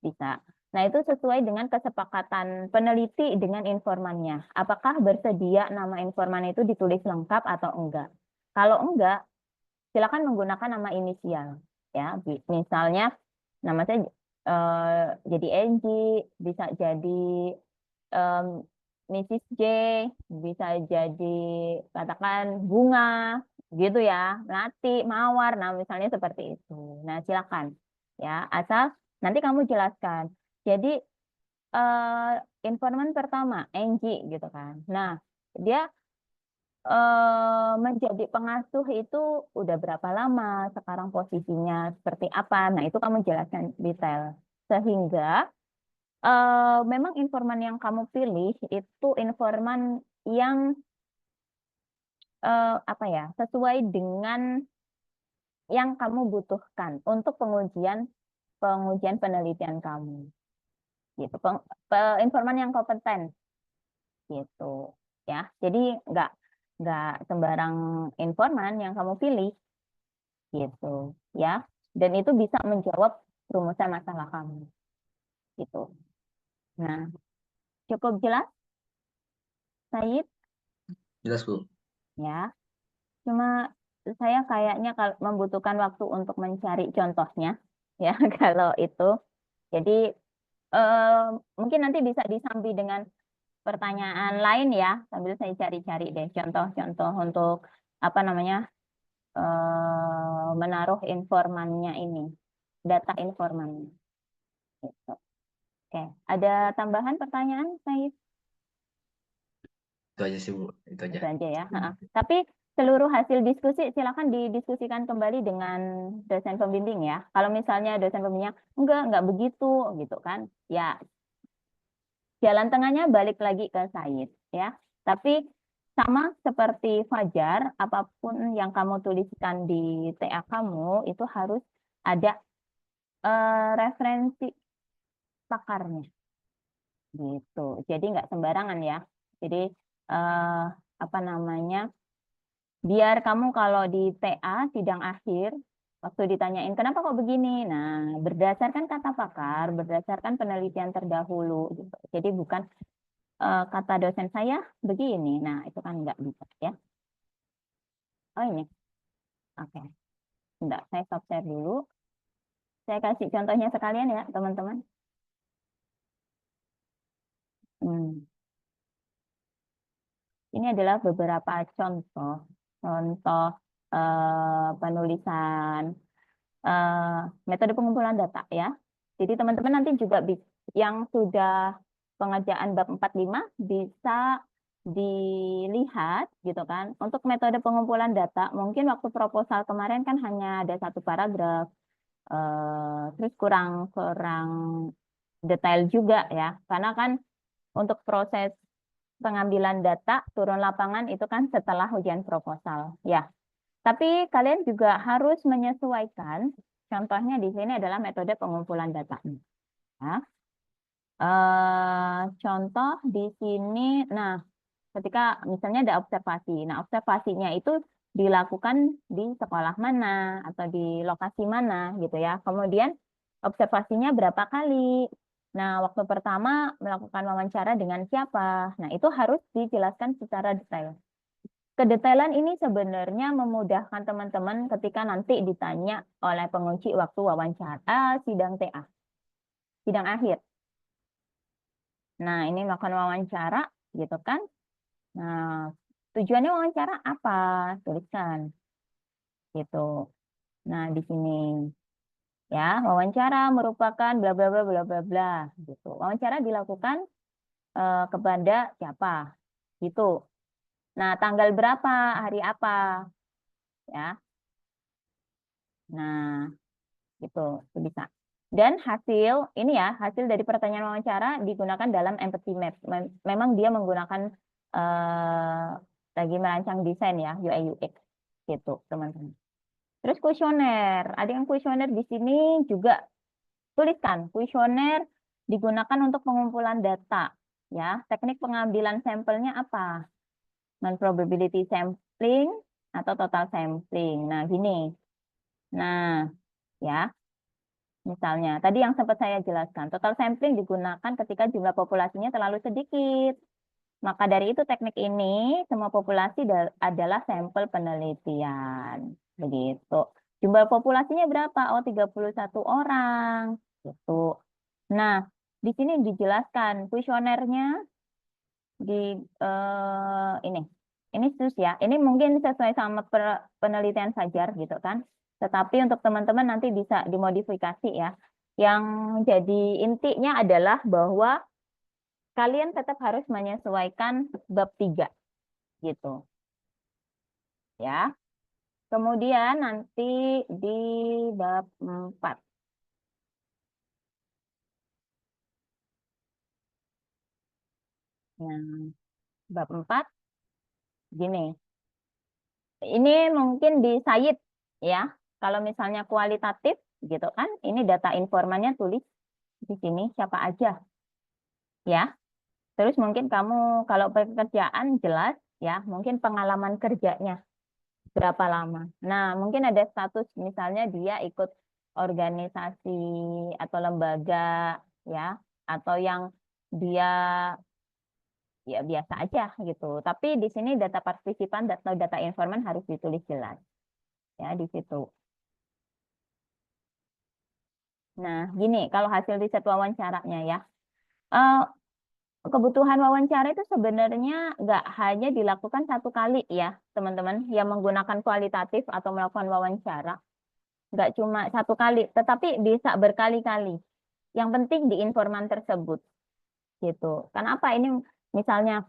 Bisa. Nah, itu sesuai dengan kesepakatan peneliti dengan informannya. Apakah bersedia nama informan itu ditulis lengkap atau enggak? Kalau enggak, silakan menggunakan nama inisial. Ya, misalnya nama saya jadi Angie, bisa jadi em, Mrs. J, bisa jadi katakan Bunga, gitu ya, Melati, Mawar, nah misalnya seperti itu. Nah, silakan ya, asal nanti kamu jelaskan. Jadi informan pertama, Angie gitu kan. Nah, dia menjadi pengasuh itu udah berapa lama, sekarang posisinya seperti apa. Nah, itu kamu jelaskan detail. Sehingga memang informan yang kamu pilih itu informan yang apa ya, sesuai dengan yang kamu butuhkan untuk pengujian penelitian kamu. Gitu. Informan yang kompeten gitu ya. Jadi nggak sembarang informan yang kamu pilih gitu ya. Dan itu bisa menjawab rumusan masalah kamu gitu. Nah, cukup jelas, Said, Jelas, Bu. ya. Cuma saya kayaknya kalau membutuhkan waktu untuk mencari contohnya ya kalau itu. Jadi eh, mungkin nanti bisa disambi dengan pertanyaan lain ya, sambil saya cari-cari deh contoh-contoh untuk apa namanya menaruh informannya ini, data informannya. Gitu. Oke, ada tambahan pertanyaan, Said? Itu aja sih Bu, itu aja. Itu aja ya. Tapi seluruh hasil diskusi silakan didiskusikan kembali dengan dosen pembimbing ya. Kalau misalnya dosen pembimbingnya enggak begitu gitu kan. Ya, jalan tengahnya balik lagi ke Said ya. Tapi sama seperti Fajar, apapun yang kamu tuliskan di TA kamu itu harus ada referensi pakarnya gitu. Jadi nggak sembarangan ya. Jadi eh, apa namanya? Biar kamu kalau di TA sidang akhir waktu ditanyain kenapa kok begini, nah berdasarkan kata pakar, berdasarkan penelitian terdahulu gitu. Jadi bukan kata dosen saya begini. Nah itu kan nggak bisa ya. Oh ini, oke. Enggak, saya stop share dulu. Saya kasih contohnya sekalian ya teman-teman. Hmm. Ini adalah beberapa contoh penulisan metode pengumpulan data ya. Jadi teman-teman nanti juga yang sudah pengerjaan bab 45 bisa dilihat gitu kan. Untuk metode pengumpulan data, mungkin waktu proposal kemarin kan hanya ada satu paragraf, terus kurang detail juga ya. Karena kan untuk proses pengambilan data turun lapangan itu kan setelah ujian proposal ya. Tapi kalian juga harus menyesuaikan. Contohnya di sini adalah metode pengumpulan data. Ya. Contoh di sini, nah ketika misalnya ada observasi. Nah observasinya itu dilakukan di sekolah mana atau di lokasi mana gitu ya. Kemudian observasinya berapa kali. Nah waktu pertama melakukan wawancara dengan siapa. Nah itu harus dijelaskan secara detail. Kedetailan ini sebenarnya memudahkan teman-teman ketika nanti ditanya oleh penguji waktu wawancara sidang TA, sidang akhir. Nah, ini melakukan wawancara, gitu kan? Nah, tujuannya wawancara apa? Tuliskan, gitu. Nah, di sini ya, wawancara merupakan bla bla bla bla bla bla, gitu. Wawancara dilakukan kepada siapa? Gitu. Nah, tanggal berapa, hari apa, ya? Nah, gitu, itu bisa. Dan hasil ini ya, hasil dari pertanyaan wawancara digunakan dalam empathy map. Memang dia menggunakan lagi merancang desain ya, UI UX gitu, teman-teman. Terus kuesioner, ada yang kuesioner di sini juga tuliskan. Kuesioner digunakan untuk pengumpulan data ya. Teknik pengambilan sampelnya apa? Non-probability sampling atau total sampling. Nah, gini. Nah, ya. Misalnya, tadi yang sempat saya jelaskan, total sampling digunakan ketika jumlah populasinya terlalu sedikit. Maka dari itu teknik ini, semua populasi adalah sampel penelitian. Begitu. Jumlah populasinya berapa? Oh, 31 orang. Gitu. Nah, di sini dijelaskan kuesionernya di ini. Ini sus ya. Ini mungkin sesuai sama penelitian Fajar gitu kan. Tetapi untuk teman-teman nanti bisa dimodifikasi ya. Yang jadi intinya adalah bahwa kalian tetap harus menyesuaikan bab 3 gitu. Ya. Kemudian nanti di bab 4. Nah, bab 4 gini. Ini mungkin di Said ya. Kalau misalnya kualitatif gitu kan, ini data informannya tulis di sini siapa aja ya. Terus mungkin kamu kalau pekerjaan jelas ya, mungkin pengalaman kerjanya berapa lama. Nah, mungkin ada status misalnya dia ikut organisasi atau lembaga ya, atau yang dia ya biasa aja gitu. Tapi di sini data partisipan atau data informan harus ditulis jelas ya di situ. Nah, gini kalau hasil riset wawancaranya ya. Eh, Kebutuhan wawancara itu sebenarnya nggak hanya dilakukan satu kali ya, teman-teman, yang menggunakan kualitatif atau melakukan wawancara. Nggak cuma satu kali, tetapi bisa berkali-kali. yang penting di informan tersebut gitu. Kenapa ini misalnya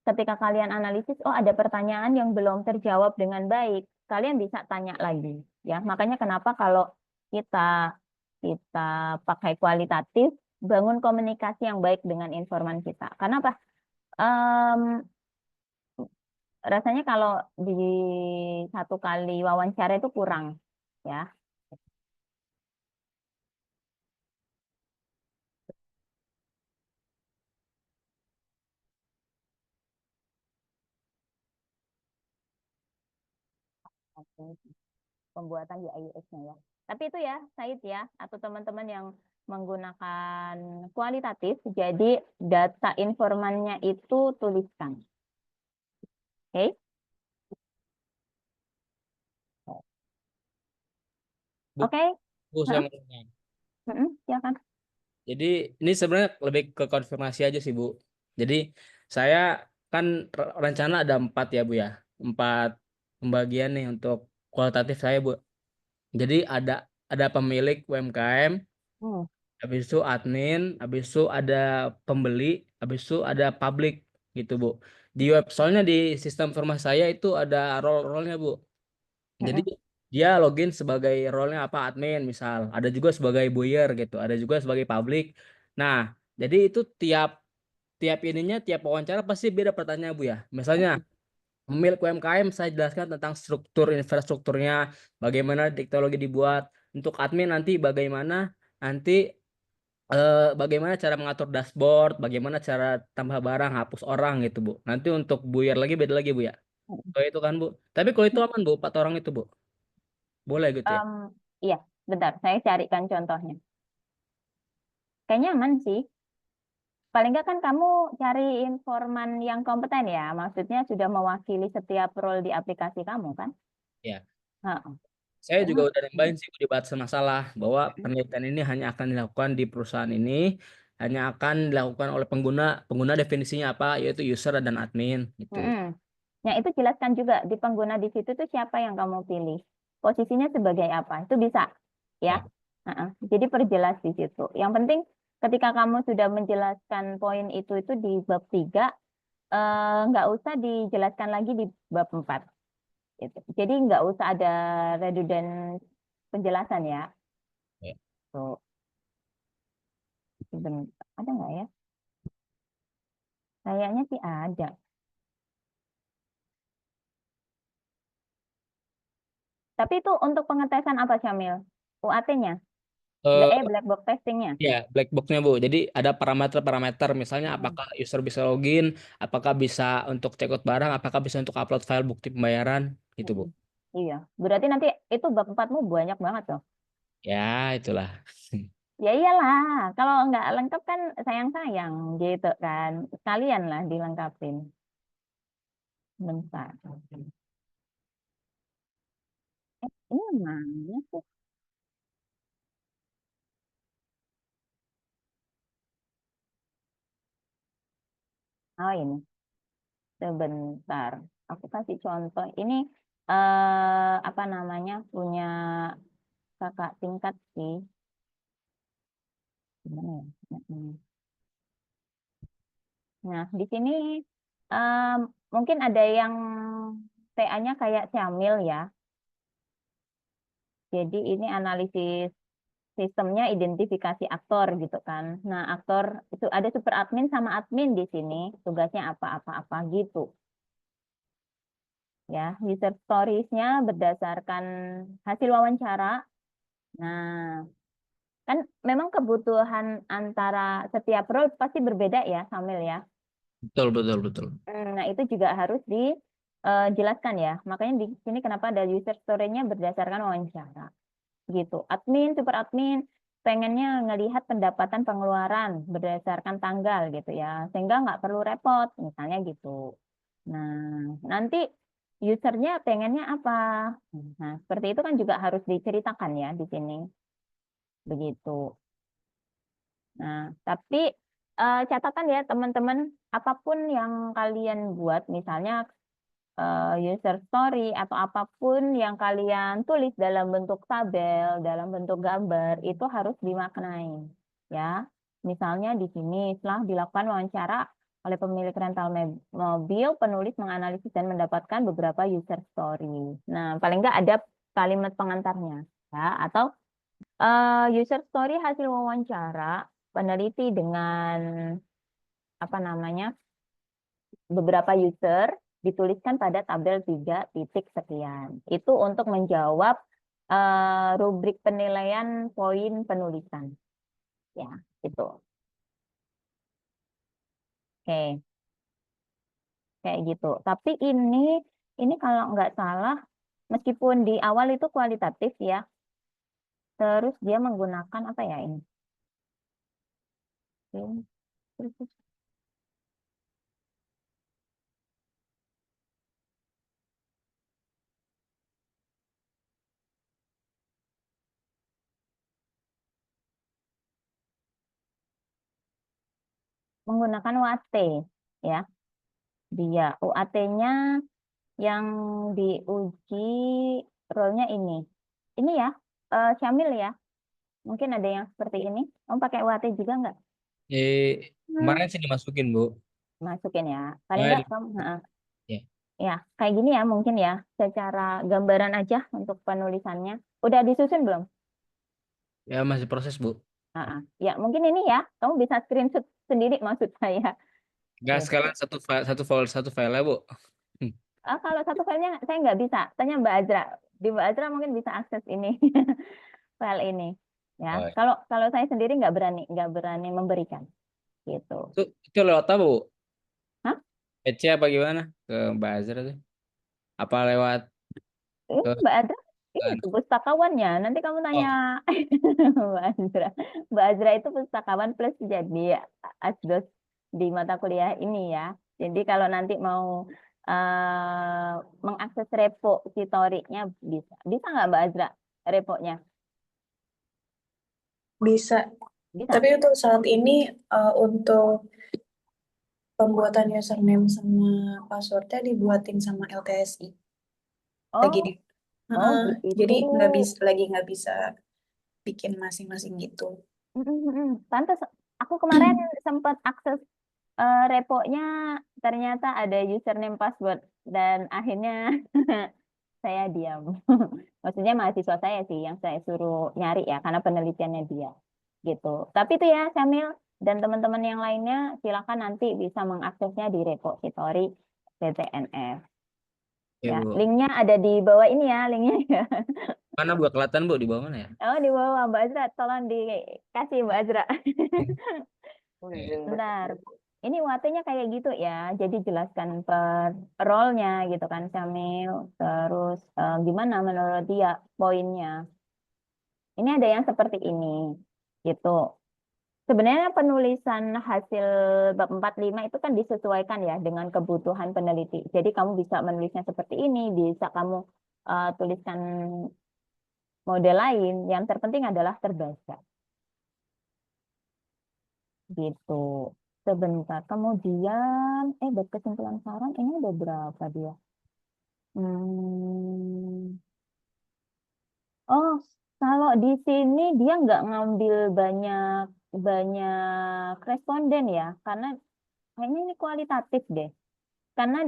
ketika kalian analisis, oh ada pertanyaan yang belum terjawab dengan baik, kalian bisa tanya lagi ya. Makanya kenapa kalau kita kita pakai kualitatif, bangun komunikasi yang baik dengan informan kita. Karena apa? Rasanya kalau di satu kali wawancara itu kurang ya. Oke, pembuatan UI UX-nya ya. Tapi itu ya, Said ya, atau teman-teman yang menggunakan kualitatif, jadi data informannya itu tuliskan. Oke? Bu, Oke? saya Heeh, mau nanya. silakan. Jadi ini sebenarnya lebih ke konfirmasi aja sih Bu. Jadi saya kan rencana ada 4 ya Bu ya, 4 pembagian nih untuk kualitatif saya Bu. Jadi ada pemilik UMKM, Hmm. habis itu admin, habis itu ada pembeli, habis itu ada publik gitu Bu. Di web soalnya di sistem informasi saya itu ada role-role-nya Bu. Jadi Mm-mm. dia login sebagai role-nya apa admin misal, ada juga sebagai buyer gitu, ada juga sebagai public. Nah, jadi itu tiap tiap ininya tiap wawancara pasti beda pertanyaan Bu ya. Misalnya pemilik UMKM saya jelaskan tentang struktur infrastrukturnya, bagaimana teknologi dibuat. Untuk admin nanti bagaimana cara mengatur dashboard, bagaimana cara tambah barang, hapus orang gitu Bu. Nanti untuk buyer lagi beda lagi Bu ya. Kalau itu kan Bu. Tapi kalau itu aman Bu, 4 orang itu Bu. Boleh gitu ya. Em, iya, bentar, saya carikan contohnya. Kayaknya aman sih. Paling nggak kan kamu cari informan yang kompeten ya, maksudnya sudah mewakili setiap role di aplikasi kamu kan? Ya. Heeh. Saya Kayaknya, juga udah nambahin sih di batas masalah bahwa penelitian ini hanya akan dilakukan di perusahaan ini, hanya akan dilakukan oleh pengguna. Pengguna definisinya apa? Yaitu user dan admin gitu. mm-mm. Nah, itu jelaskan juga di pengguna di situ tuh siapa yang kamu pilih. Posisinya sebagai apa? Itu bisa ya. Ya, Heeh. Jadi perjelas di situ. Yang penting ketika kamu sudah menjelaskan poin itu di bab 3, nggak usah dijelaskan lagi di bab 4. Gitu. Jadi nggak usah ada redundant penjelasan ya. ya. Tuh, sebentar. Ada nggak ya? Kayaknya sih ada. Tapi itu untuk pengetesan apa, Syamil? UAT-nya? Eh, Black box testingnya? ya, black box-nya Bu. Jadi ada parameter-parameter, misalnya Mm-mm. apakah user bisa login, apakah bisa untuk check out barang, apakah bisa untuk upload file bukti pembayaran, gitu Bu. Mm-mm. Iya. Berarti nanti itu bab 4-mu banyak banget loh. Ya, itulah. Ya iyalah. Kalau nggak lengkap kan sayang-sayang gitu kan. Sekalian lah dilengkapin. Bentar. Ini mana sih? Oh ini. Sebentar. Aku kasih contoh. Ini apa namanya? Punya kakak tingkat sih. Gimana ya? Nah, di sini em, mungkin ada yang TA-nya kayak Syamil ya. Jadi ini analisis sistemnya identifikasi aktor gitu kan. Nah, aktor itu ada super admin sama admin di sini. Tugasnya apa-apa-apa gitu. Ya, user stories-nya berdasarkan hasil wawancara. Nah, kan memang kebutuhan antara setiap role pasti berbeda ya, Samil ya. Betul, betul, betul. Nah, itu juga harus dijelaskan ya. Makanya di sini kenapa ada user story-nya berdasarkan wawancara. Gitu. Admin, super admin, pengennya ngelihat pendapatan pengeluaran berdasarkan tanggal gitu ya. Sehingga nggak perlu repot, misalnya gitu. Nah, nanti usernya pengennya apa? Nah, seperti itu kan juga harus diceritakan ya di sini. Begitu. Nah, tapi catatan ya teman-teman, apapun yang kalian buat, misalnya user story atau apapun yang kalian tulis dalam bentuk tabel, dalam bentuk gambar, itu harus dimaknai. ya. Misalnya di sini setelah dilakukan wawancara oleh pemilik rental mobil, penulis menganalisis dan mendapatkan beberapa user story. Nah, paling nggak ada kalimat pengantarnya, ya. Atau user story hasil wawancara peneliti dengan apa namanya beberapa user dituliskan pada tabel 3 titik sekian. Itu untuk menjawab rubrik penilaian poin penulisan. Ya, itu. Oke, kayak gitu. Tapi ini kalau nggak salah, meskipun di awal itu kualitatif ya, terus dia menggunakan apa ya ini? Oke, terus menggunakan UAT ya. Dia UAT-nya yang diuji role-nya ini. Ini ya, Syamil ya. Mungkin ada yang seperti ini. Kamu pakai UAT juga nggak? Kemarin sih dimasukin, Bu. Masukin ya. Paling Oh, nggak kamu, Ya. ya kayak gini ya mungkin ya. Secara gambaran aja untuk penulisannya. Udah disusun belum? Ya masih proses, Bu. Ya mungkin ini ya. Kamu bisa screenshot sendiri maksud saya. Enggak, Gitu. sekalian satu file ya, Bu. Kalau satu filenya saya nggak bisa. Tanya Mbak Azra. Di Mbak Azra mungkin bisa akses ini file ini. Ya. Oh, iya. Kalau saya sendiri nggak berani memberikan. Gitu. Itu lewat apa, Bu? Hah? PC apa gimana? Ke Mbak Azra tuh? Apa lewat ke Mbak Azra itu pustakawannya. Nanti kamu tanya Mbak Azra. Mbak Azra itu pustakawan plus jadi asdos di mata kuliah ini ya. Jadi kalau nanti mau mengakses repo Sitoriknya bisa. Bisa nggak Mbak Azra reponya? Bisa. Bisa. Tapi untuk saat ini untuk pembuatan username sama passwordnya dibuatin sama LTSI. Lagi Oh, di, oh jadi gitu. nggak bisa bikin masing-masing gitu. Pantes aku kemarin sempat akses reponya ternyata ada username password dan akhirnya saya diam. Maksudnya mahasiswa saya sih yang saya suruh nyari ya karena penelitiannya dia gitu. Tapi itu ya Syamil dan teman-teman yang lainnya silakan nanti bisa mengaksesnya di repository TTNF. Ya, Ya, Bu. linknya ada di bawah ini ya, linknya ya. Mana Bu? Kelihatan, Bu, di bawah mana ya? Oh, di bawah Mbak Azra, tolong dikasih Mbak Azra. Oke. Bentar. Ini UAT-nya kayak gitu ya. Jadi jelaskan per role-nya gitu kan, Syamil. Terus gimana menurut dia poinnya. Ini ada yang seperti ini. Gitu. Sebenarnya penulisan hasil bab 45 itu kan disesuaikan ya dengan kebutuhan peneliti. Jadi kamu bisa menulisnya seperti ini, bisa kamu tuliskan model lain. Yang terpenting adalah terbaca. Gitu. Sebentar. Kemudian, buat kesimpulan saran, ini ada berapa dia? Hmm. Oh, kalau di sini dia nggak ngambil banyak banyak responden ya, karena kayaknya ini kualitatif deh. Karena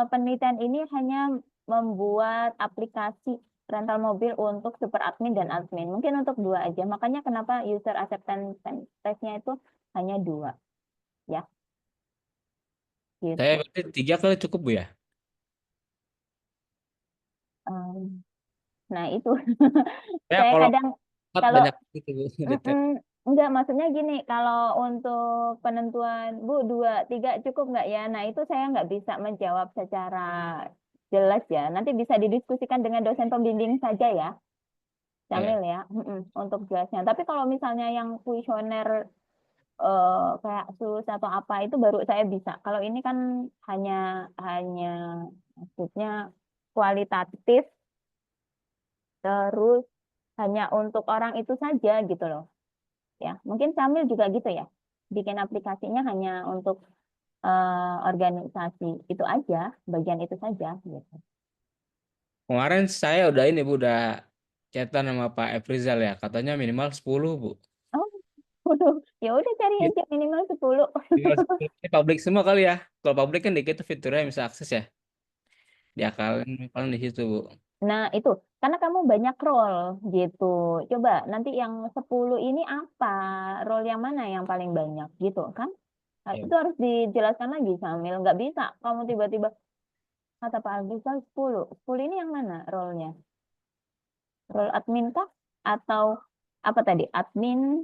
penelitian ini hanya membuat aplikasi rental mobil untuk super admin dan admin. Mungkin untuk 2 aja. Makanya kenapa user acceptance testnya itu hanya 2. Ya, Saya gitu. berarti 3 kali cukup, Bu ya? Nah, itu. Ya, Saya kalau kadang, 4 kalau banyak gitu, Bu. Detail. enggak, maksudnya gini, kalau untuk penentuan, Bu, 2, 3 cukup nggak ya? Nah, itu saya nggak bisa menjawab secara jelas ya. Nanti bisa didiskusikan dengan dosen pembimbing saja ya, Ya. Camil ya, untuk jelasnya. Tapi kalau misalnya yang kuesioner kayak SUS atau apa itu baru saya bisa. Kalau ini kan hanya hanya maksudnya kualitatif, terus hanya untuk orang itu saja gitu loh. Ya, mungkin Camil juga gitu ya. Bikin aplikasinya hanya untuk organisasi itu aja, bagian itu saja gitu. Kemarin saya udah ini, Bu, udah chatan sama Pak Efrizal ya. Katanya minimal 10, Bu. Oh, Ya udah cari Gitu. aja minimal 10. Ini publik semua kali ya. Kalau publik kan dikit tuh fiturnya bisa akses ya. Diakalin paling di situ, Bu. Nah, itu karena kamu banyak role gitu. Coba nanti yang 10 ini apa? Role yang mana yang paling banyak gitu kan? Ya. Itu harus dijelaskan lagi Samil. Nggak bisa kamu tiba-tiba kata Pak Agusal 10. 10 ini yang mana role-nya? Role admin kah? Atau apa tadi? Admin,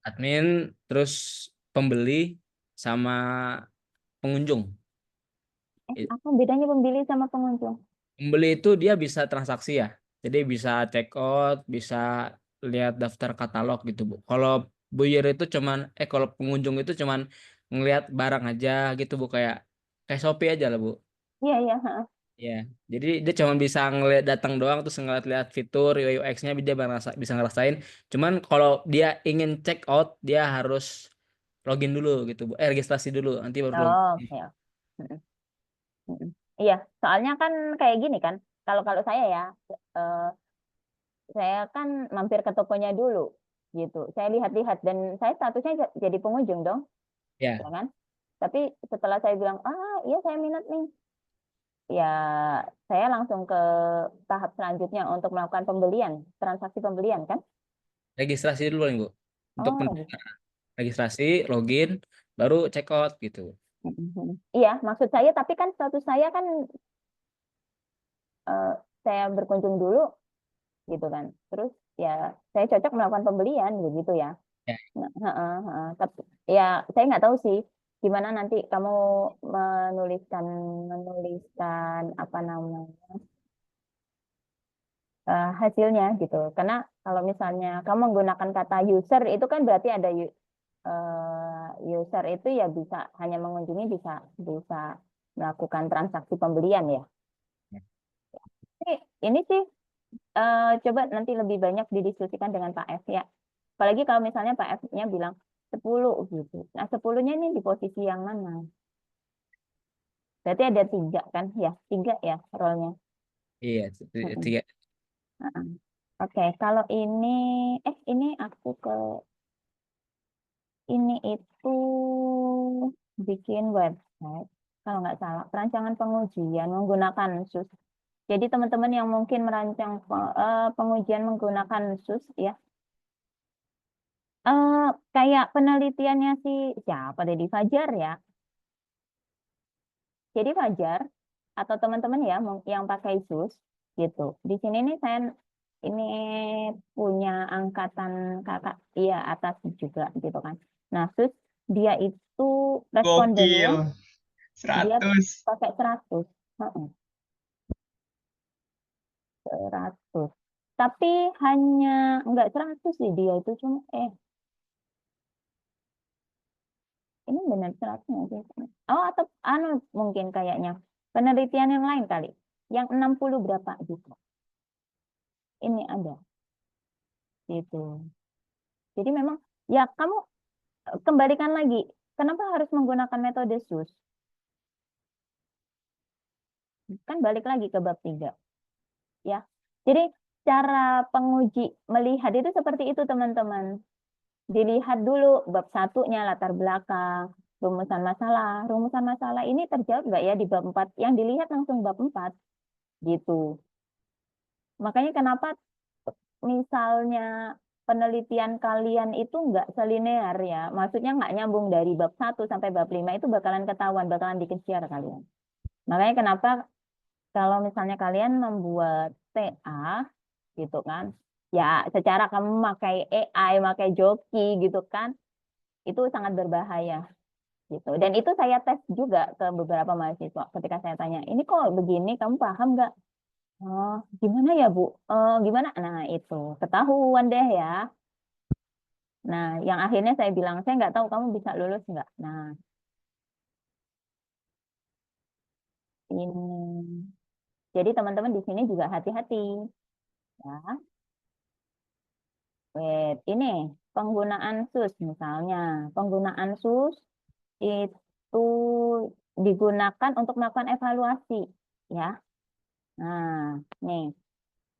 Admin, terus pembeli sama pengunjung. apa bedanya pembeli sama pengunjung? Pembeli itu dia bisa transaksi ya. Jadi bisa check out, bisa lihat daftar katalog gitu, Bu. Kalau buyer itu kalau pengunjung itu cuman ngelihat barang aja gitu, Bu, kayak Shopee aja lah, Bu. Iya, iya. Ya. Jadi dia cuma bisa ngeliat datang doang terus ngeliat fitur UX-nya dia bisa ngerasain. Cuman kalau dia ingin check out, dia harus login dulu gitu, Bu. Registrasi dulu, nanti baru login. Oh, oke. Mm, mm. Iya, soalnya kan kayak gini kan. Kalau kalau saya ya, eh, saya kan mampir ke tokonya dulu gitu. Saya lihat-lihat dan saya statusnya jadi pengunjung dong, Ya. ya kan? Tapi setelah saya bilang, iya saya minat nih, ya saya langsung ke tahap selanjutnya untuk melakukan pembelian, transaksi pembelian kan? Registrasi dulu nih, Bu. Untuk Oh, gitu. registrasi, login, baru check out gitu. Iya, maksud saya, tapi kan status saya kan eh, saya berkunjung dulu gitu kan. Terus ya saya cocok melakukan pembelian begitu ya. Ya. Nah, tapi ya saya nggak tahu sih gimana nanti kamu menuliskan menuliskan apa namanya hasilnya gitu. Karena kalau misalnya kamu menggunakan kata user itu kan berarti ada user itu ya bisa hanya mengunjungi bisa bisa melakukan transaksi pembelian ya. Ini sih coba nanti lebih banyak didiskusikan dengan Pak F ya. Apalagi kalau misalnya Pak F-nya bilang 10 gitu. Nah, 10-nya ini di posisi yang mana? Berarti ada 3 kan? Ya, 3 ya role-nya. Iya, Mm-mm. tiga. Mm-mm. Oke, kalau ini aku ke ini itu bikin website. Kalau nggak salah, perancangan pengujian menggunakan SUS. Jadi teman-teman yang mungkin merancang pengujian menggunakan SUS ya, kayak penelitiannya si siapa Deddy Fajar ya. Jadi Fajar atau teman-teman ya yang pakai SUS gitu. Di sini nih saya ini punya angkatan kakak iya atas juga gitu kan. Nah, SUS dia itu respondennya Gokil. dia 100. pakai 100. Heeh, 100. Tapi hanya enggak 100 sih dia itu cuma ini benar 100 nggak sih? Oh, atau anu mungkin kayaknya penelitian yang lain kali. Yang 60 berapa gitu. Ini ada gitu. Jadi memang ya kamu kembalikan lagi. Kenapa harus menggunakan metode SUS? Kan balik lagi ke bab 3 ya. Jadi cara penguji melihat itu seperti itu teman-teman. Dilihat dulu bab 1-nya latar belakang, rumusan masalah. Rumusan masalah ini terjawab nggak ya di bab 4? Yang dilihat langsung bab 4 gitu. Makanya kenapa misalnya penelitian kalian itu nggak selinear ya. Maksudnya nggak nyambung dari bab 1 sampai bab 5 itu bakalan ketahuan, bakalan dikejar kalian. Makanya kenapa kalau misalnya kalian membuat TA gitu kan, ya secara kamu pakai AI, pakai joki gitu kan, itu sangat berbahaya gitu. Dan itu saya tes juga ke beberapa mahasiswa ketika saya tanya, ini kok begini, kamu paham nggak? Oh, gimana ya Bu? Gimana? Nah itu ketahuan deh ya. Nah, yang akhirnya saya bilang, saya nggak tahu kamu bisa lulus nggak. Nah, ini. Jadi teman-teman di sini juga hati-hati. Ya, wait, ini penggunaan SUS misalnya. Penggunaan SUS itu digunakan untuk melakukan evaluasi. Ya, nah, nih.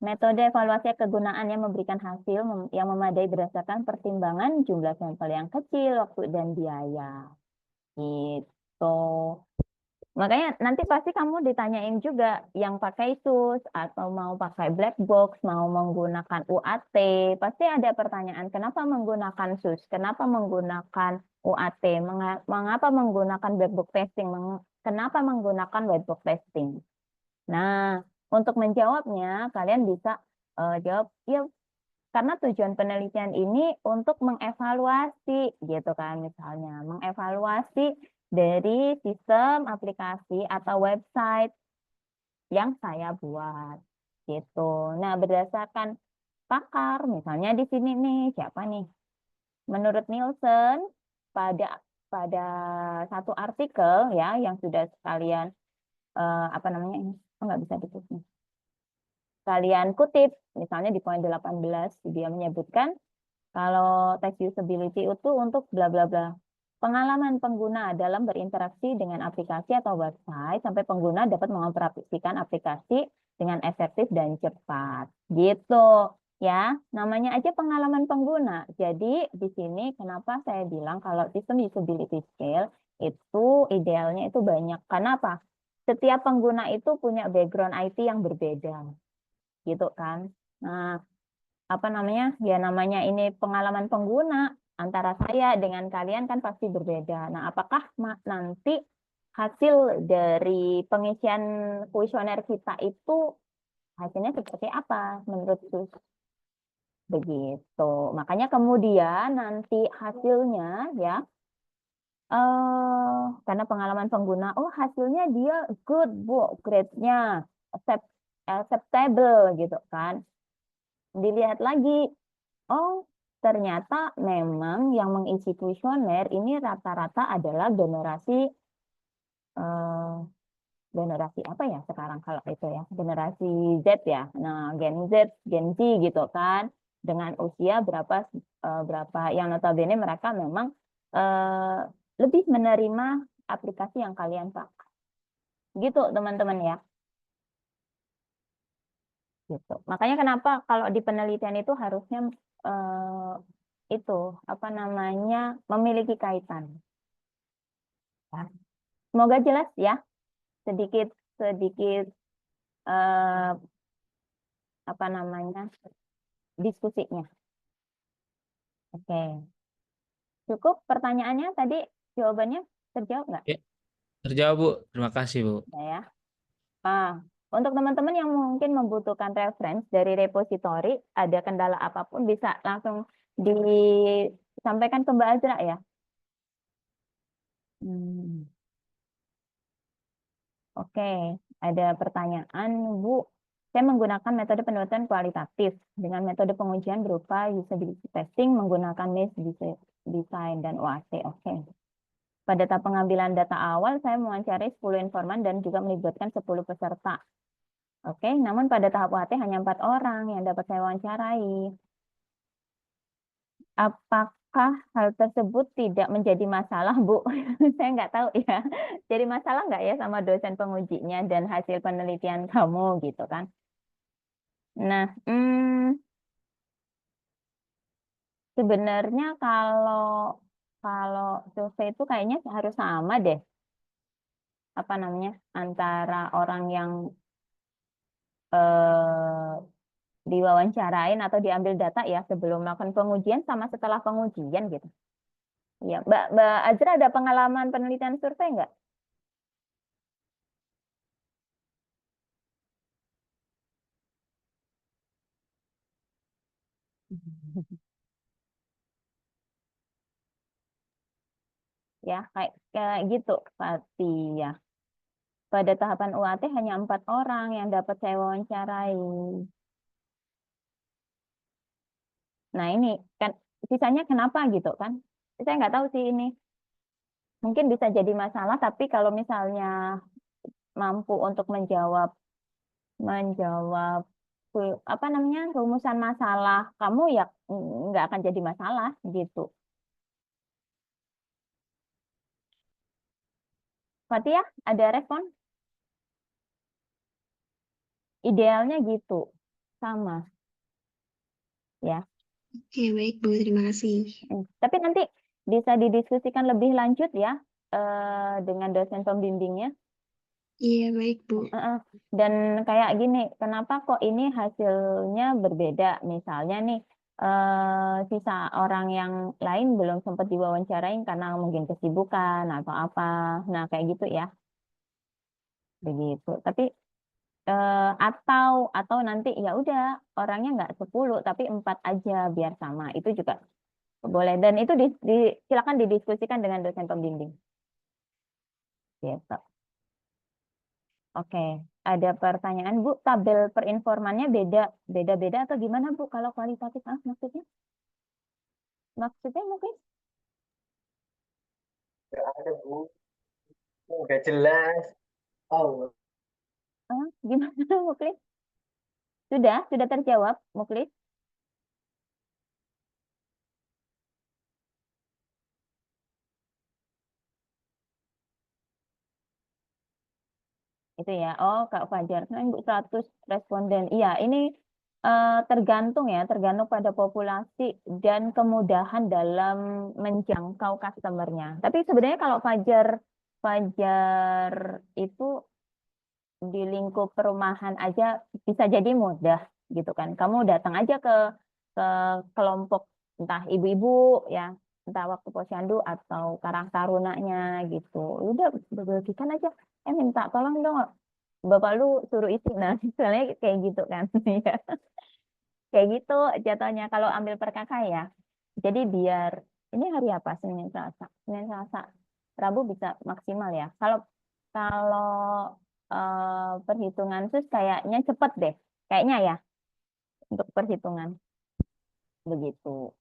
Metode evaluasi kegunaan yang memberikan hasil yang memadai berdasarkan pertimbangan jumlah sampel yang kecil, waktu dan biaya. Gitu. Makanya nanti pasti kamu ditanyain juga yang pakai SUS atau mau pakai black box, mau menggunakan UAT, pasti ada pertanyaan kenapa menggunakan SUS, kenapa menggunakan UAT, mengapa menggunakan black box testing, kenapa menggunakan white box testing. Nah, untuk menjawabnya kalian bisa jawab ya karena tujuan penelitian ini untuk mengevaluasi gitu kan, misalnya mengevaluasi dari sistem aplikasi atau website yang saya buat gitu. Nah, berdasarkan pakar, misalnya di sini nih siapa nih? Menurut Nielsen pada satu artikel ya yang sudah sekalian apa namanya ini? Oh, nggak bisa ditulis. Kalian kutip, misalnya di poin 18 dia menyebutkan kalau text usability itu untuk bla bla bla. Pengalaman pengguna dalam berinteraksi dengan aplikasi atau website sampai pengguna dapat mengoperasikan aplikasi dengan efektif dan cepat. Gitu ya. Namanya aja pengalaman pengguna. Jadi di sini kenapa saya bilang kalau sistem usability scale itu idealnya itu banyak. Karena apa? Setiap pengguna itu punya background IT yang berbeda. Gitu kan. Nah, apa namanya ya namanya ini pengalaman pengguna antara saya dengan kalian kan pasti berbeda. Nah, apakah nanti hasil dari pengisian kuesioner kita itu hasilnya seperti apa menurut SUS? Begitu. Makanya kemudian nanti hasilnya ya karena pengalaman pengguna, oh hasilnya dia good, Bu, grade-nya acceptable gitu kan. Dilihat lagi, oh, ternyata memang yang mengisi kuesioner ini rata-rata adalah generasi apa ya sekarang kalau itu ya, generasi Z ya. Nah, Gen Z, Gen Z gitu kan, dengan usia berapa yang notabene mereka memang lebih menerima aplikasi yang kalian pakai. Gitu, teman-teman ya. Gitu. Makanya kenapa kalau di penelitian itu harusnya itu apa namanya memiliki kaitan. Ya. Semoga jelas ya. Sedikit apa namanya diskusinya. Oke. Cukup pertanyaannya tadi jawabannya terjawab nggak? Ya, terjawab Bu. Terima kasih Bu. Ya. Untuk teman-teman yang mungkin membutuhkan reference dari repository, ada kendala apapun bisa langsung disampaikan ke Mbak Azra ya. Oke, ada pertanyaan, Bu. Saya menggunakan metode penelitian kualitatif dengan metode pengujian berupa usability testing menggunakan Maze Design dan UAT. Oke. Pada tahap pengambilan data awal, saya mewawancarai 10 informan dan juga melibatkan 10 peserta. Oke, namun pada tahap UAT hanya 4 orang yang dapat saya wawancarai. Apakah hal tersebut tidak menjadi masalah, Bu? Saya nggak tahu ya. Jadi masalah nggak ya sama dosen pengujinya dan hasil penelitian kamu gitu kan? Nah, sebenarnya kalau survei itu kayaknya harus sama deh. Apa namanya? Antara orang yang diwawancarain atau diambil data ya sebelum melakukan pengujian sama setelah pengujian gitu. Ya, Mbak Azra ada pengalaman penelitian survei nggak? Ya, kayak gitu, Pati ya. Pada tahapan UAT hanya 4 orang yang dapat saya wawancarai. Nah, ini kan sisanya kenapa gitu kan? Saya nggak tahu sih ini. Mungkin bisa jadi masalah, tapi kalau misalnya mampu untuk menjawab apa namanya rumusan masalah kamu ya nggak akan jadi masalah gitu. Fatia, ada respon? Idealnya gitu. sama ya. Oke, baik Bu, terima kasih. Tapi nanti bisa didiskusikan lebih lanjut ya dengan dosen pembimbingnya. Iya, baik Bu. Dan kayak gini, kenapa kok ini hasilnya berbeda? Misalnya nih, sisa orang yang lain belum sempat diwawancarain karena mungkin kesibukan atau apa. Nah, kayak gitu ya. Begitu. Tapi atau nanti ya udah orangnya nggak 10 tapi 4 aja biar sama. Itu juga boleh. Dan itu silakan didiskusikan dengan dosen pembimbing. Gitu. Oke, ada pertanyaan Bu, tabel perinformannya beda-beda atau gimana Bu kalau kualitatif maksudnya? Maksudnya mungkin Ada Bu, nggak jelas. Oh, gimana Muklis? Sudah terjawab Muklis? Itu ya. Oh, Kak Fajar, kan Bu 100 responden. Iya, ini tergantung pada populasi dan kemudahan dalam menjangkau customernya. Tapi sebenarnya kalau Fajar itu di lingkup perumahan aja bisa jadi mudah gitu kan. Kamu datang aja ke kelompok entah ibu-ibu ya, entah waktu posyandu atau karang tarunanya gitu. Udah bagikan aja. Minta tolong dong Bapak lu suruh isi. Nah, misalnya kayak gitu kan. Ya. Kayak gitu jatuhnya kalau ambil per kakak ya. Jadi biar ini hari apa? Senin Selasa. Senin Selasa. Rabu bisa maksimal ya. Kalau perhitungan sus kayaknya cepet deh. Kayaknya ya untuk perhitungan begitu.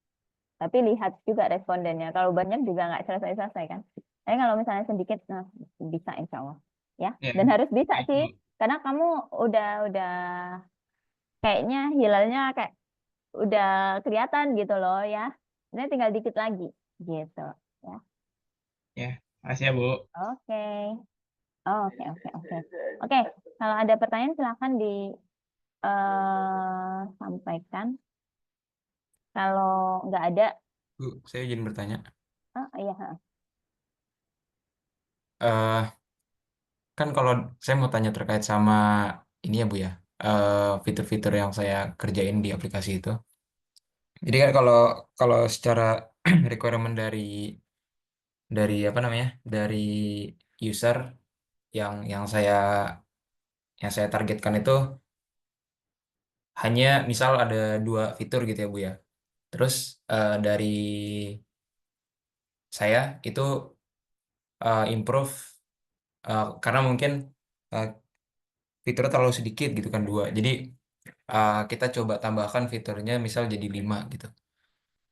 Tapi lihat juga respondennya. Kalau banyak juga nggak selesai-selesai kan. Tapi kalau misalnya sedikit, nah bisa insya Allah. Ya. Ya, Dan harus bisa baik, sih. Bu. Karena kamu udah kayaknya hilalnya kayak udah kelihatan gitu loh ya. Ini tinggal dikit lagi gitu ya. Ya, makasih ya Bu. Oke. Oke. Oke, kalau ada pertanyaan silahkan disampaikan. Kalau nggak ada, Bu, saya izin bertanya. iya. Eh, kan kalau saya mau tanya terkait sama ini ya Bu ya, fitur-fitur yang saya kerjain di aplikasi itu. Jadi kan kalau secara requirement dari apa namanya, dari user yang saya targetkan itu hanya misal ada 2 fitur gitu ya Bu ya. Terus dari saya itu improve karena mungkin uh, fiturnya terlalu sedikit gitu kan 2. Jadi kita coba tambahkan fiturnya misal jadi 5 gitu.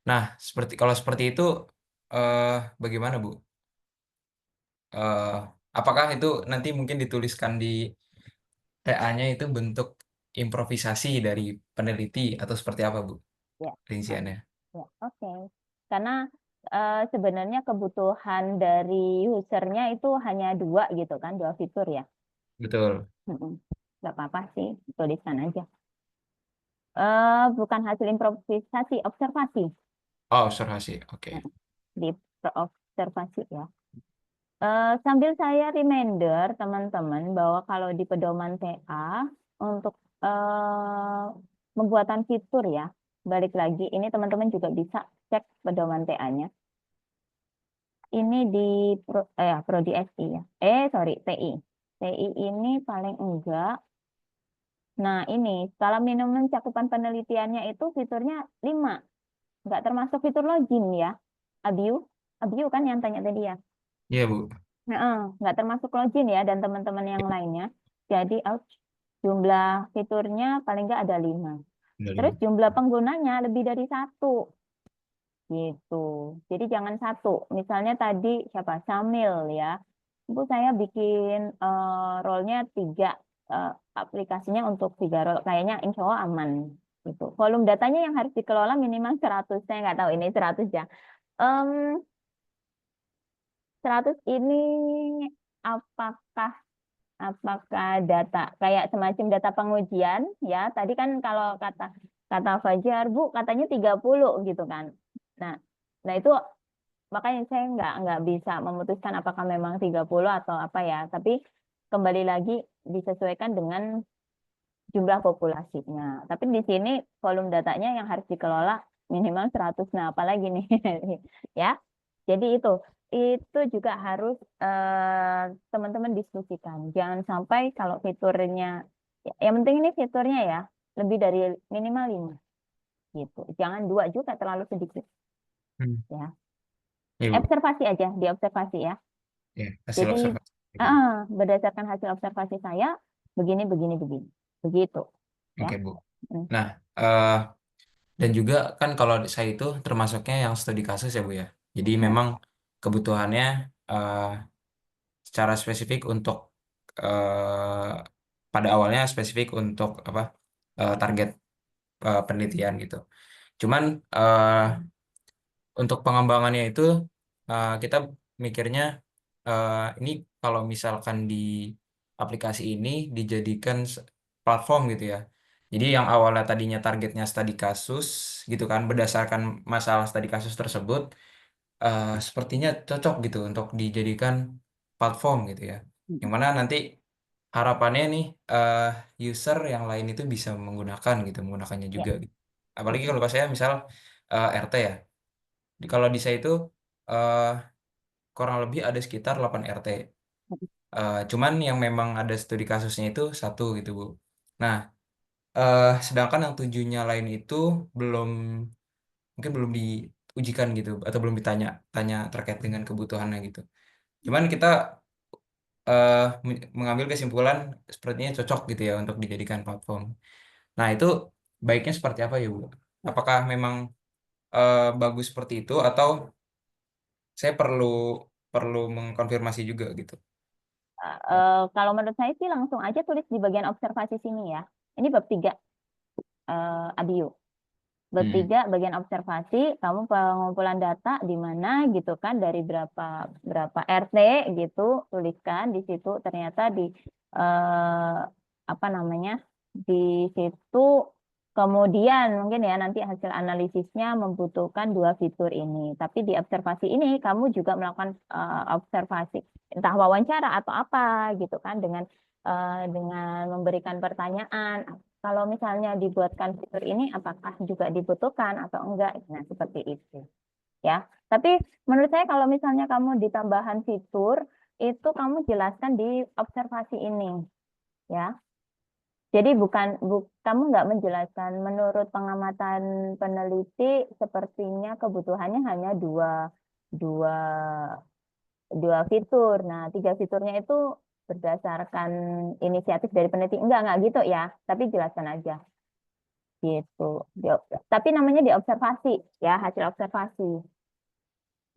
Nah, kalau seperti itu eh bagaimana Bu? Eh apakah itu nanti mungkin dituliskan di TA-nya itu bentuk improvisasi dari peneliti atau seperti apa Bu Ya, rinciannya? ya, oke. Karena sebenarnya kebutuhan dari usernya itu hanya 2 gitu kan, 2 fitur ya. Betul. Nggak apa-apa sih, tuliskan aja. Bukan hasil improvisasi, observasi. Oh, observasi. Oke. Di observasi ya. Sambil saya reminder teman-teman bahwa kalau di pedoman TA untuk pembuatan fitur ya, balik lagi ini teman-teman juga bisa cek pedoman TA-nya. Ini di Prodi SI ya. Sorry, TI. TI ini paling enggak. Nah, ini skala minimum cakupan penelitiannya itu fiturnya 5. Enggak termasuk fitur login ya. Abiu kan yang tanya tadi ya. Iya Bu. Nggak termasuk login ya dan teman-teman yang lainnya. Jadi jumlah fiturnya paling nggak ada 5. Ada Terus 5. jumlah penggunanya lebih dari 1. Gitu. Jadi jangan 1. Misalnya tadi siapa? Samil ya. Bu saya bikin role-nya 3. Aplikasinya untuk 3 role. Kayaknya insya Allah aman. Gitu. Volume datanya yang harus dikelola minimal 100. Saya nggak tahu ini 100 ya. 100 ini apakah apakah data kayak semacam data pengujian ya. Tadi kan kalau kata Fajar, Bu, katanya 30 gitu kan. Nah itu makanya saya nggak bisa memutuskan apakah memang 30 atau apa ya. Tapi kembali lagi disesuaikan dengan jumlah populasinya. Tapi di sini volume datanya yang harus dikelola minimal 100. Nah, apalagi nih ya. Jadi itu juga harus teman-teman diskusikan. Jangan sampai kalau fiturnya yang penting ini fiturnya ya lebih dari minimal 5 gitu. Jangan 2 juga terlalu sedikit Hmm. ya. Iya, Bu. Observasi aja, diobservasi ya. Ya, hasil Jadi observasi. berdasarkan hasil observasi saya begini begini begini. Begitu ya. Oke, Bu. Hmm. Nah, dan juga kan kalau saya itu termasuknya yang studi kasus ya, Bu ya. Jadi Ya. memang kebutuhannya secara spesifik untuk pada awalnya spesifik untuk apa target penelitian gitu. Cuman untuk pengembangannya itu kita mikirnya ini kalau misalkan di aplikasi ini dijadikan platform gitu ya. Jadi yang awalnya tadinya targetnya studi kasus gitu kan berdasarkan masalah studi kasus tersebut sepertinya cocok gitu untuk dijadikan platform gitu ya. Yang mana nanti harapannya nih user yang lain itu bisa menggunakannya Ya. juga gitu. Apalagi kalau saya misal RT ya. Kalau di saya itu eh, kurang lebih ada sekitar 8 RT. Cuman yang memang ada studi kasusnya itu satu gitu, Bu. Nah, sedangkan yang 7-nya lain itu belum mungkin belum diujikan gitu atau belum ditanya terkait dengan kebutuhannya gitu. Cuman kita mengambil kesimpulan sepertinya cocok gitu ya untuk dijadikan platform. Nah, itu baiknya seperti apa ya, Bu? Apakah memang bagus seperti itu atau saya perlu perlu mengkonfirmasi juga gitu? Kalau menurut saya sih langsung aja tulis di bagian observasi sini ya. Ini bab 3 Abiu. Bab Mm-mm. 3 bagian observasi, kamu pengumpulan data di mana gitu kan dari berapa RT gitu, tuliskan di situ ternyata di apa namanya? Di situ kemudian mungkin ya nanti hasil analisisnya membutuhkan 2 fitur ini. Tapi di observasi ini kamu juga melakukan observasi entah wawancara atau apa gitu kan dengan memberikan pertanyaan. Kalau misalnya dibuatkan fitur ini, apakah juga dibutuhkan atau enggak? Nah, seperti itu. Ya, tapi menurut saya kalau misalnya kamu ditambahan fitur, itu kamu jelaskan di observasi ini, ya. Jadi kamu nggak menjelaskan menurut pengamatan peneliti sepertinya kebutuhannya hanya dua dua fitur. Nah, 3 fiturnya itu berdasarkan inisiatif dari peneliti. Enggak gitu ya. Tapi jelaskan aja gitu. Tapi namanya diobservasi ya, hasil observasi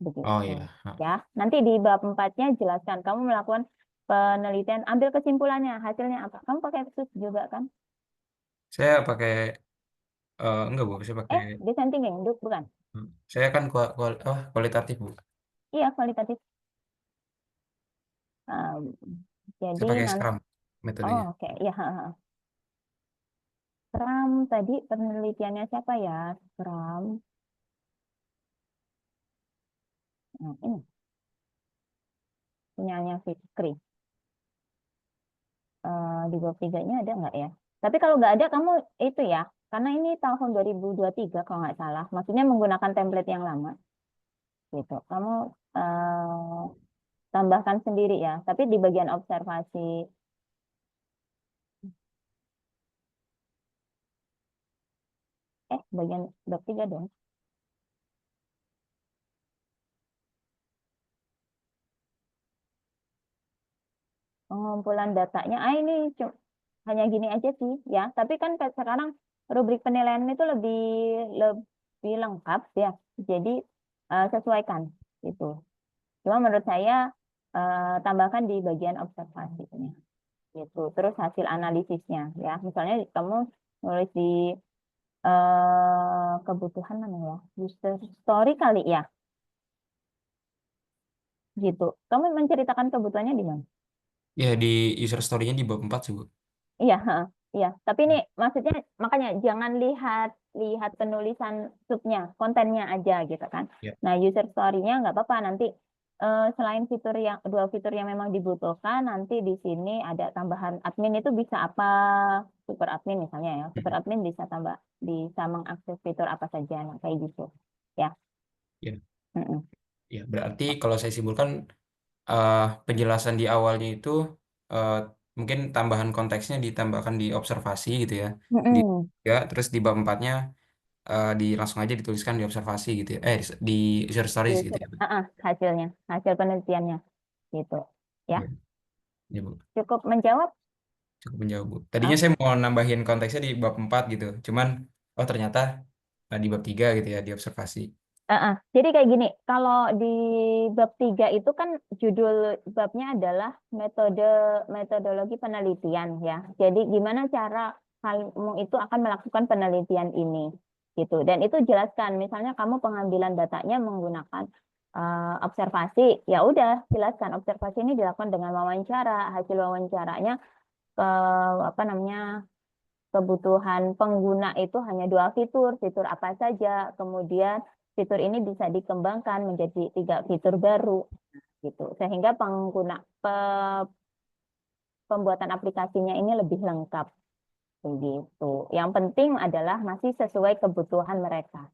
Oh begitu. iya. Ya, nanti di bab 4-nya jelaskan kamu melakukan penelitian, ambil kesimpulannya, hasilnya apa? Kamu pakai sus juga kan? Saya pakai enggak, Bu, saya pakai Desain thinking, bukan? saya kan kualitatif, Bu. Iya, kualitatif. Um, Saya jadi pakai nanti, Scrum metodenya. oke. Ya, Scrum tadi penelitiannya siapa ya? Scrum. Nah, ini punyanya Fikri. Di bab 3-nya ada nggak ya? Tapi kalau nggak ada, kamu itu ya, karena ini tahun 2023 kalau nggak salah, maksudnya menggunakan template yang lama, gitu. Kamu tambahkan sendiri ya, tapi di bagian observasi, bagian bab 3 dong. Pengumpulan datanya, ini hanya gini aja sih ya, tapi kan sekarang rubrik penilaian itu lebih lengkap ya, jadi sesuaikan itu. Cuma menurut saya tambahkan di bagian observasinya gitu. Terus hasil analisisnya ya. Misalnya kamu nulis di kebutuhan mana ya? User story kali ya. Gitu. Kamu menceritakan kebutuhannya di mana? Ya di user story-nya di bab 4 sih, Bu. Iya, heeh, iya. Tapi ini maksudnya makanya jangan lihat penulisan subnya, kontennya aja gitu kan. Ya. Nah, user story-nya nggak apa-apa nanti selain dua fitur yang memang dibutuhkan, nanti di sini ada tambahan admin itu bisa apa? Super admin misalnya ya. Super admin bisa mengakses fitur apa saja, nah, kayak gitu. Ya. Ya. Mm-mm. Ya, berarti kalau saya simpulkan penjelasan di awalnya itu eh, mungkin tambahan konteksnya ditambahkan di observasi gitu ya. Di Mm-mm. ya, terus di bab 4-nya langsung aja dituliskan di observasi gitu ya. Di user stories gitu ya. Hasilnya, hasil penelitiannya gitu. Ya, Ya, ya, Bu. cukup menjawab. Cukup menjawab, Bu. Tadinya saya mau nambahin konteksnya di bab 4 gitu. Cuman oh ternyata di bab 3 gitu ya, di observasi. Jadi kayak gini, kalau di bab 3 itu kan judul babnya adalah metodologi penelitian ya. Jadi gimana cara kamu itu akan melakukan penelitian ini gitu. Dan itu jelaskan, misalnya kamu pengambilan datanya menggunakan observasi, ya udah jelaskan observasi ini dilakukan dengan wawancara, hasil wawancaranya apa namanya kebutuhan pengguna itu hanya 2 fitur, fitur apa saja, kemudian fitur ini bisa dikembangkan menjadi 3 fitur baru, gitu. Sehingga pembuatan aplikasinya ini lebih lengkap, begitu. Yang penting adalah masih sesuai kebutuhan mereka,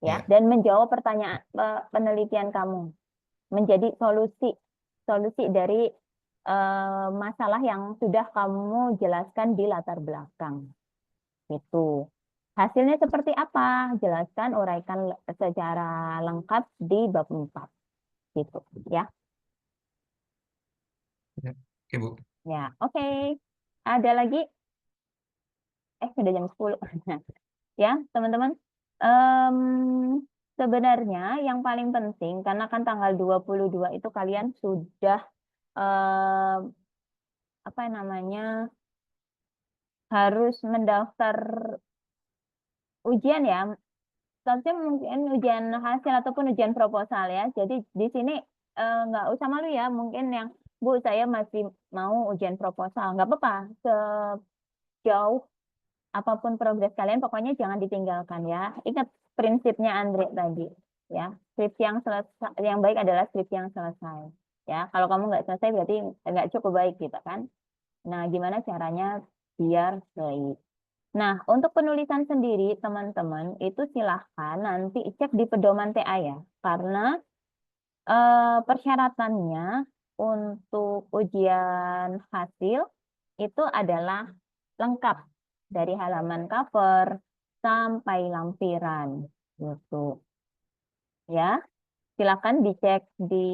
ya, Ya. dan menjawab pertanyaan penelitian kamu, menjadi solusi dari masalah yang sudah kamu jelaskan di latar belakang. Itu. Hasilnya seperti apa? Jelaskan, uraikan secara lengkap di bab 4. Gitu, ya. Ya. Oke, Bu. Ya, oke. Ada lagi? Sudah jam 10. Ya, teman-teman. Em, Sebenarnya yang paling penting, karena kan tanggal 22 itu kalian sudah apa namanya harus mendaftar ujian ya. Seharusnya mungkin ujian hasil ataupun ujian proposal ya. Jadi di sini nggak usah malu ya. Mungkin yang Bu saya masih mau ujian proposal, nggak apa-apa. Sejauh apapun progres kalian, pokoknya jangan ditinggalkan ya. Ingat prinsipnya Andre tadi ya. Skripsi yang selesai, yang baik adalah skripsi yang selesai. Ya, kalau kamu nggak selesai berarti nggak cukup baik gitu kan. Nah, gimana caranya biar baik? Nah, untuk penulisan sendiri, teman-teman, itu silahkan nanti cek di pedoman TA ya. Karena persyaratannya untuk ujian hasil itu adalah lengkap dari halaman cover sampai lampiran. Gitu. Ya, silahkan dicek di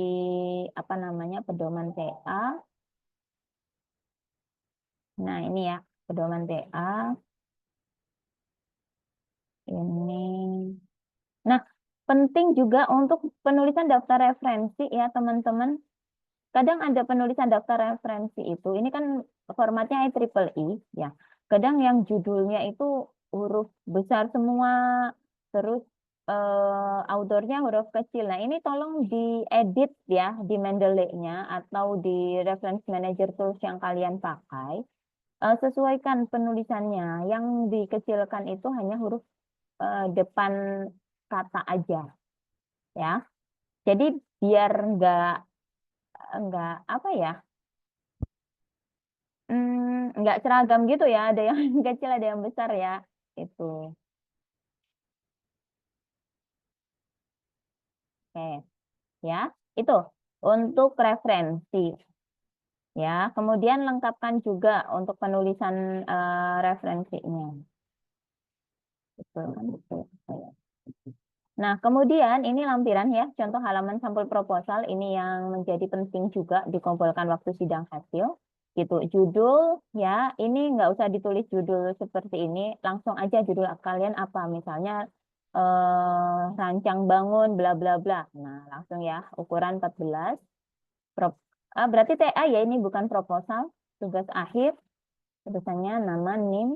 apa namanya pedoman TA. Nah, ini ya, pedoman TA. Ini. Nah, penting juga untuk penulisan daftar referensi ya teman-teman. Kadang ada penulisan daftar referensi itu, ini kan formatnya IEEE ya. Kadang yang judulnya itu huruf besar semua, terus autornya huruf kecil. Nah, ini tolong diedit ya di Mendeley-nya atau di Reference Manager Tools yang kalian pakai. Sesuaikan penulisannya. Yang dikecilkan itu hanya huruf depan kata aja ya. Jadi biar nggak apa ya, nggak seragam gitu ya. Ada yang kecil, ada yang besar ya. Itu. Oke, ya. Itu untuk referensi. Ya, kemudian lengkapkan juga untuk penulisan referensinya. Itu. Nah, kemudian ini lampiran ya, contoh halaman sampul proposal ini yang menjadi penting juga dikumpulkan waktu sidang hasil. Gitu, judul ya, ini nggak usah ditulis judul seperti ini, langsung aja judul kalian apa, misalnya rancang bangun bla bla bla. Nah, langsung ya, ukuran 14. Berarti TA ya, ini bukan proposal, tugas akhir, tulisannya nama, NIM,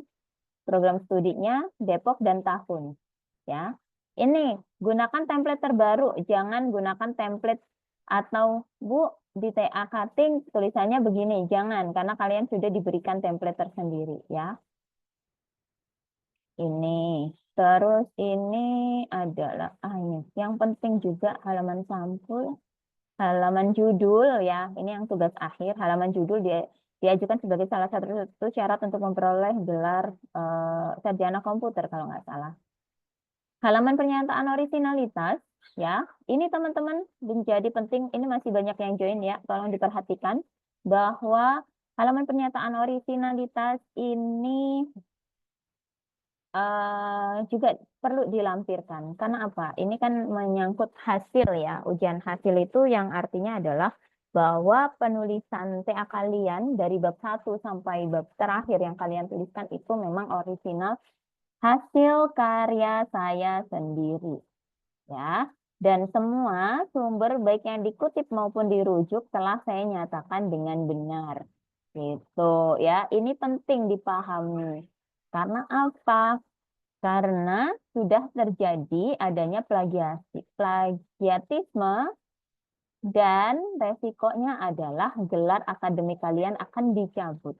program studinya, Depok dan tahun. Ya. Ini gunakan template terbaru, jangan gunakan template atau Bu, di TA cutting tulisannya begini, jangan karena kalian sudah diberikan template tersendiri ya. Ini. Terus ini adalah ini. Yang penting juga halaman sampul, halaman judul ya. Ini yang tugas akhir, halaman judul diajukan sebagai salah satu syarat untuk memperoleh gelar sarjana komputer kalau nggak salah. Halaman pernyataan originalitas ya. Ini teman-teman menjadi penting, ini masih banyak yang join ya. Tolong diperhatikan bahwa halaman pernyataan originalitas ini juga perlu dilampirkan. Karena apa? Ini kan menyangkut hasil ya. Ujian hasil itu yang artinya adalah bahwa penulisan TA kalian dari bab 1 sampai bab terakhir yang kalian tuliskan itu memang original hasil karya saya sendiri. Ya. Dan semua sumber baik yang dikutip maupun dirujuk telah saya nyatakan dengan benar. Gitu ya. Ini penting dipahami. Karena apa? Karena sudah terjadi adanya plagiatisme dan resikonya adalah gelar akademik kalian akan dicabut.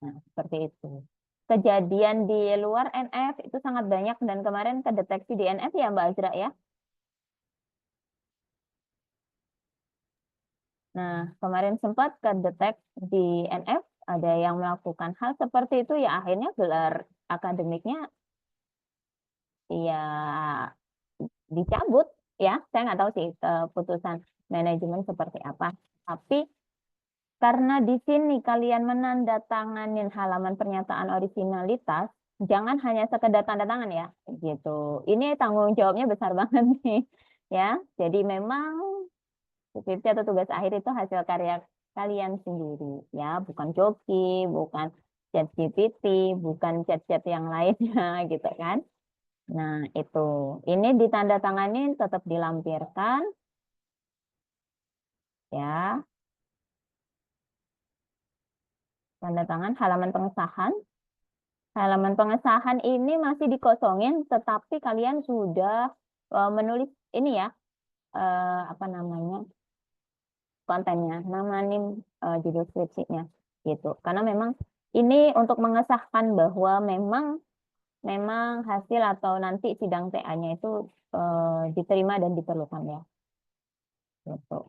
Nah, seperti itu. Kejadian di luar NF itu sangat banyak dan kemarin kedeteksi di NF ya Mbak Azra ya. Nah, kemarin sempat kedetek di NF ada yang melakukan hal seperti itu ya akhirnya gelar akademiknya ya dicabut ya. Saya nggak tahu sih keputusan manajemen seperti apa. Tapi karena di sini kalian menandatanganin halaman pernyataan originalitas, jangan hanya sekedar tanda tangan ya, gitu. Ini tanggung jawabnya besar banget nih, ya. Jadi memang skripsi atau tugas akhir itu hasil karya kalian sendiri, ya, bukan Joki, bukan ChatGPT, bukan chat-chat yang lainnya, gitu kan. Nah, itu. Ini ditandatangani tetap dilampirkan. Ya. Tanda tangan halaman pengesahan. Halaman pengesahan ini masih dikosongin, tetapi kalian sudah menulis ini ya, apa namanya, kontennya, nama nim judul skripsinya, gitu. Karena memang ini untuk mengesahkan bahwa memang hasil atau nanti sidang TA-nya itu diterima dan diperlukan ya. Gitu.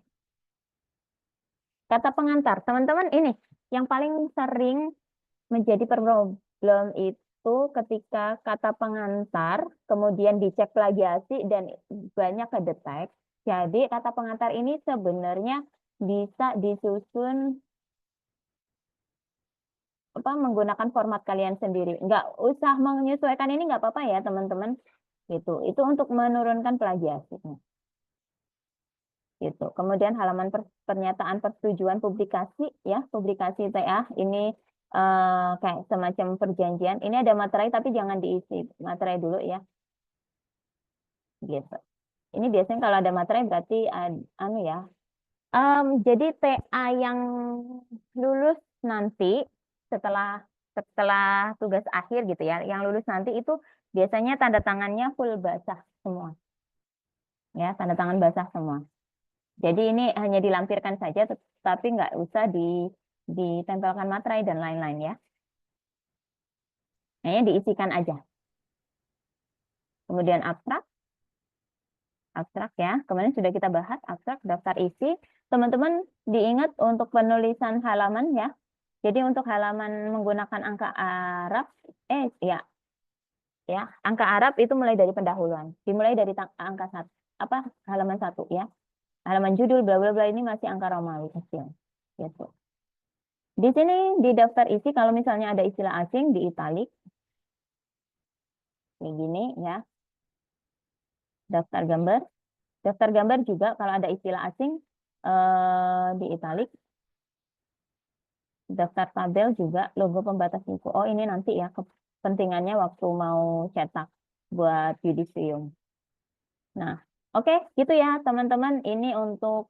Kata pengantar, teman-teman ini yang paling sering menjadi problem itu ketika kata pengantar kemudian dicek plagiasi dan banyak kedetek. Jadi kata pengantar ini sebenarnya bisa disusun menggunakan format kalian sendiri. Nggak usah menyesuaikan ini nggak apa-apa ya teman-teman. Gitu. Itu untuk menurunkan plagiasinya. Gitu. Kemudian halaman pernyataan persetujuan publikasi ya, publikasi TA ini kayak semacam perjanjian. Ini ada materai tapi jangan diisi materai dulu ya. Gitu. Ini biasanya kalau ada materai berarti anu ya. Jadi TA yang lulus nanti setelah tugas akhir gitu ya, yang lulus nanti itu biasanya tanda tangannya full basah semua. Ya, tanda tangan basah semua. Jadi ini hanya dilampirkan saja, tapi nggak usah ditempelkan materai dan lain-lain ya. Hanya diisikan aja. Kemudian abstrak ya. Kemarin sudah kita bahas abstrak, daftar isi. Teman-teman diingat untuk penulisan halaman ya. Jadi untuk halaman menggunakan angka Arab, angka Arab itu mulai dari pendahuluan. Dimulai dari angka 1, halaman 1 ya. Halaman judul bla bla bla ini masih angka Romawi kecil. Gitu. Di sini di daftar isi kalau misalnya ada istilah asing di italik. Kayak gini ya. Daftar gambar. Daftar gambar juga kalau ada istilah asing di italik. Daftar tabel juga logo pembatas buku. Oh, ini nanti ya kepentingannya waktu mau cetak buat yudisium. Nah, oke, gitu ya teman-teman. Ini untuk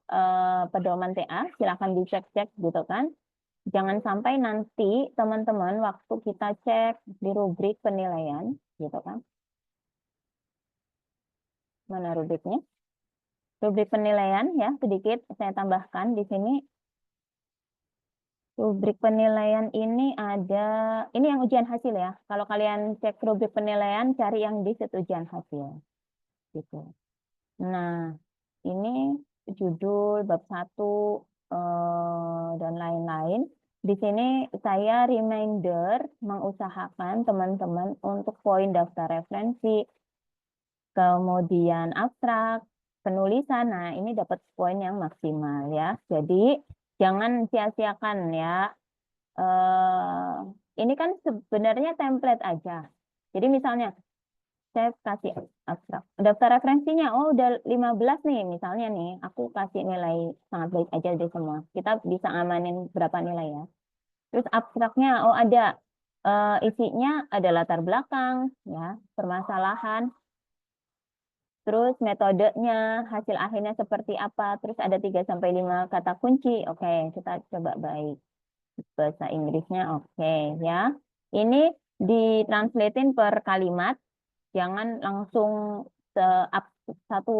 pedoman TA. Silakan dicek-cek gitu kan. Jangan sampai nanti teman-teman waktu kita cek di rubrik penilaian gitu kan. Mana rubriknya? rubrik penilaian ya, sedikit saya tambahkan di sini. Rubrik penilaian ini ada, ini yang ujian hasil ya. Kalau kalian cek rubrik penilaian, cari yang di set ujian hasil. Gitu. Nah, ini judul bab 1 dan lain-lain. Di sini saya reminder mengusahakan teman-teman untuk poin daftar referensi, kemudian abstrak, penulisan. Nah, ini dapat poin yang maksimal ya. Jadi jangan sia-siakan ya. Ini kan sebenarnya template aja. Jadi misalnya saya kasih abstrak. Daftar referensinya, oh udah 15 nih misalnya nih. Aku kasih nilai sangat baik aja deh semua. Kita bisa amanin berapa nilai ya. Terus abstraknya, oh ada isinya ada latar belakang, ya, permasalahan. Terus metodenya, hasil akhirnya seperti apa. Terus ada 3-5 kata kunci. Oke, kita coba baik. Bahasa Inggrisnya oke ya. Ini ditranslatein per kalimat. Jangan langsung satu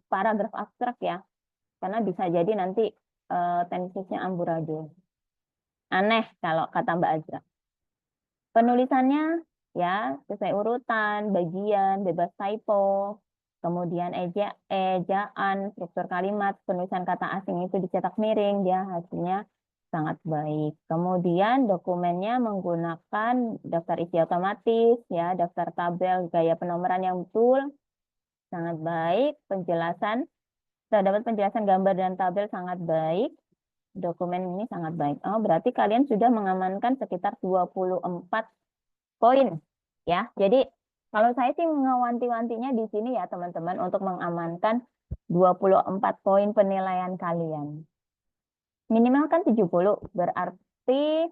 paragraf abstrak ya. Karena bisa jadi nanti tesisnya amburadul. Aneh kalau kata Mbak Azra. Penulisannya ya sesuai urutan, bagian, bebas typo, kemudian ejaan, struktur kalimat, penulisan kata asing itu dicetak miring, dia hasilnya sangat baik. Kemudian dokumennya menggunakan daftar isi otomatis, ya, daftar tabel, gaya penomoran yang betul, sangat baik. Penjelasan, terdapat penjelasan gambar dan tabel sangat baik. Dokumen ini sangat baik. Oh, berarti kalian sudah mengamankan sekitar 24 poin, ya. Jadi kalau saya sih mengawanti-wantinya di sini ya teman-teman untuk mengamankan 24 poin penilaian kalian. Minimal kan 70, berarti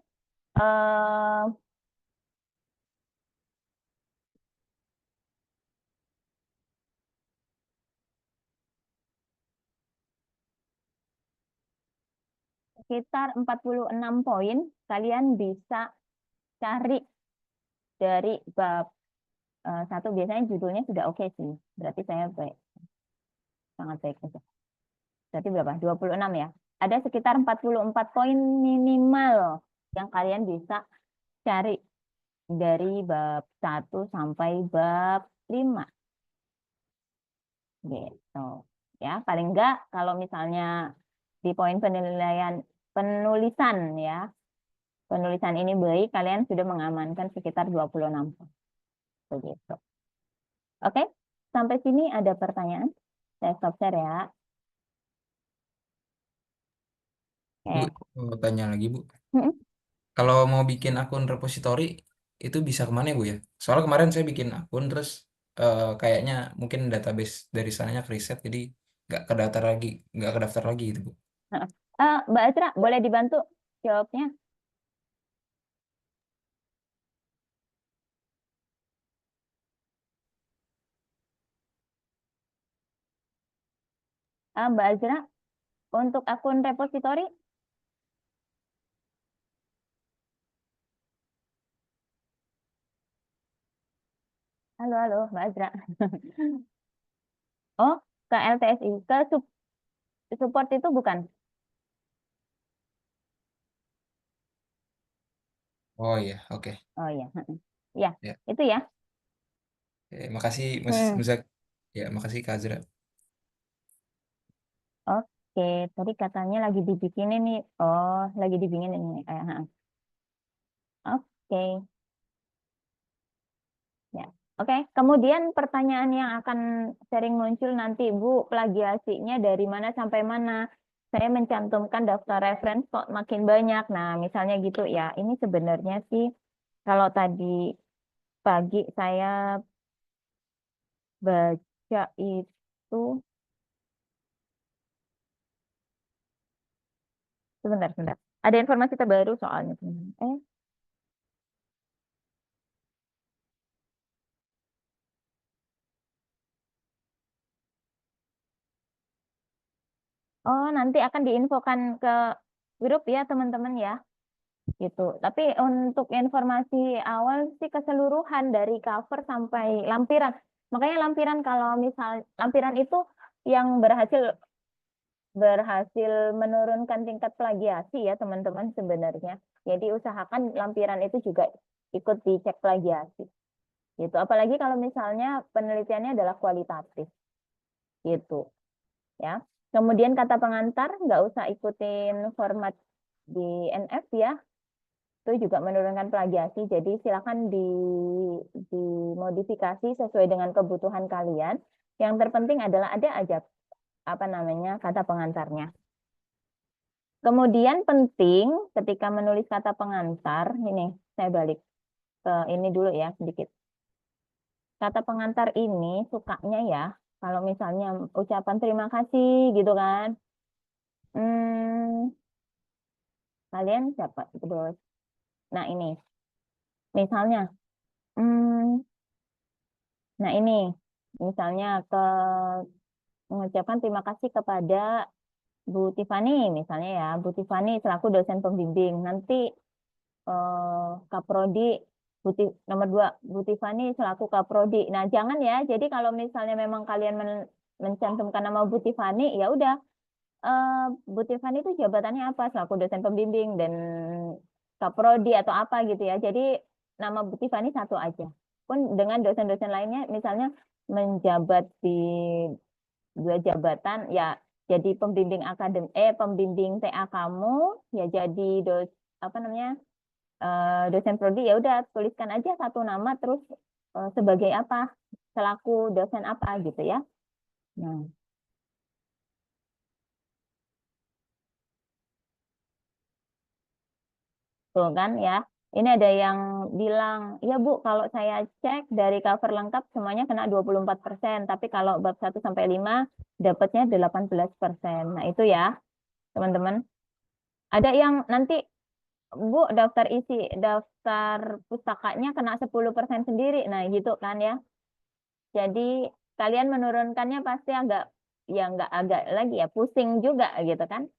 sekitar 46 poin kalian bisa cari dari bab 1. Biasanya judulnya sudah oke sih. Berarti saya baik. Sangat baik aja. Berarti berapa? 26 ya. Ada sekitar 44 poin minimal yang kalian bisa cari dari bab 1 sampai bab 5. Gitu. Ya, paling enggak kalau misalnya di poin penilaian penulisan ya. Penulisan ini baik, kalian sudah mengamankan sekitar 26. Begitu. Oke, sampai sini ada pertanyaan? Saya stop share ya. Bu, mau tanya lagi, Bu. Mm-mm. Kalau mau bikin akun repositori, itu bisa kemana ya, Bu ya? Soalnya kemarin saya bikin akun, terus kayaknya mungkin database dari sananya ke riset, jadi nggak kedaftar lagi gitu, Bu. Mbak Azra, boleh dibantu jawabnya? Mbak Azra, untuk akun repositori, halo Mbak Azra. Oh, ke LTSI, ke support itu bukan? Oh iya, oke. Oh iya, ya, Ya. itu ya. Makasih, Mas Muzak. Ya, makasih Kak Azra. Oke, tadi katanya lagi dibikinin nih. Oh, lagi dibikinin ini. Oke. Ya. Oke, kemudian pertanyaan yang akan sering muncul nanti, Bu, plagiasinya dari mana sampai mana? Saya mencantumkan daftar reference kok makin banyak. Nah, misalnya gitu ya. Ini sebenarnya sih kalau tadi pagi saya baca itu sebentar. Ada informasi terbaru soalnya. Oh, nanti akan diinfokan ke grup ya, teman-teman ya. Gitu. Tapi untuk informasi awal sih keseluruhan dari cover sampai lampiran. Makanya lampiran kalau misal lampiran itu yang berhasil menurunkan tingkat plagiasi ya teman-teman sebenarnya. Jadi usahakan lampiran itu juga ikut dicek plagiasi. Gitu. Apalagi kalau misalnya penelitiannya adalah kualitatif. Gitu. Ya. Kemudian kata pengantar nggak usah ikutin format di NF ya. Itu juga menurunkan plagiasi. Jadi silakan dimodifikasi sesuai dengan kebutuhan kalian. Yang terpenting adalah ada aja kata pengantarnya. Kemudian penting ketika menulis kata pengantar, ini saya balik ke ini dulu ya sedikit. Kata pengantar ini sukanya ya, kalau misalnya ucapan terima kasih gitu kan. Kalian siapa? Terus. Nah ini, misalnya, nah ini, misalnya mengucapkan terima kasih kepada Bu Tiffany misalnya ya, Bu Tiffany selaku dosen pembimbing. Nanti Kaprodi nomor 2 Bu Tiffany selaku Kaprodi. Nah, jangan ya. Jadi kalau misalnya memang kalian mencantumkan nama Bu Tiffany, ya udah Bu Tiffany itu jabatannya apa? Selaku dosen pembimbing dan Kaprodi atau apa gitu ya. Jadi nama Bu Tiffany satu aja. Pun dengan dosen-dosen lainnya misalnya menjabat di 2 jabatan ya jadi pembimbing pembimbing TA kamu ya jadi dosen prodi ya udah tuliskan aja satu nama terus sebagai apa selaku dosen apa gitu ya. Nah, tuh kan ya. Ini ada yang bilang, ya Bu, kalau saya cek dari cover lengkap semuanya kena 24%, tapi kalau bab 1 sampai 5 dapatnya 18%. Nah, itu ya, teman-teman. Ada yang nanti Bu daftar pustakanya kena 10% sendiri. Nah, gitu kan ya. Jadi kalian menurunkannya pasti agak lagi ya pusing juga gitu kan.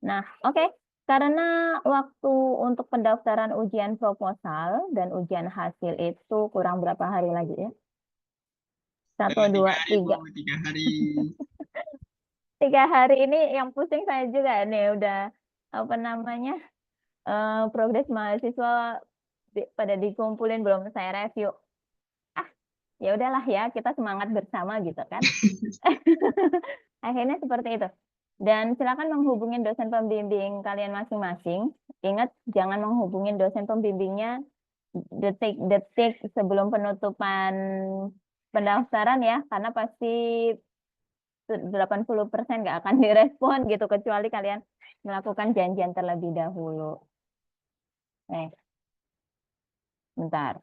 Nah, oke. Karena waktu untuk pendaftaran ujian proposal dan ujian hasil itu kurang berapa hari lagi ya? 1, 2, 3. 3 hari. 3 hari ini yang pusing saya juga nih udah progres mahasiswa pada dikumpulin belum saya review. Ya udahlah ya kita semangat bersama gitu kan. Akhirnya seperti itu. Dan silakan menghubungi dosen pembimbing kalian masing-masing. Ingat jangan menghubungi dosen pembimbingnya detik-detik sebelum penutupan pendaftaran ya, karena pasti 80% nggak akan direspon gitu kecuali kalian melakukan janjian terlebih dahulu. Bentar.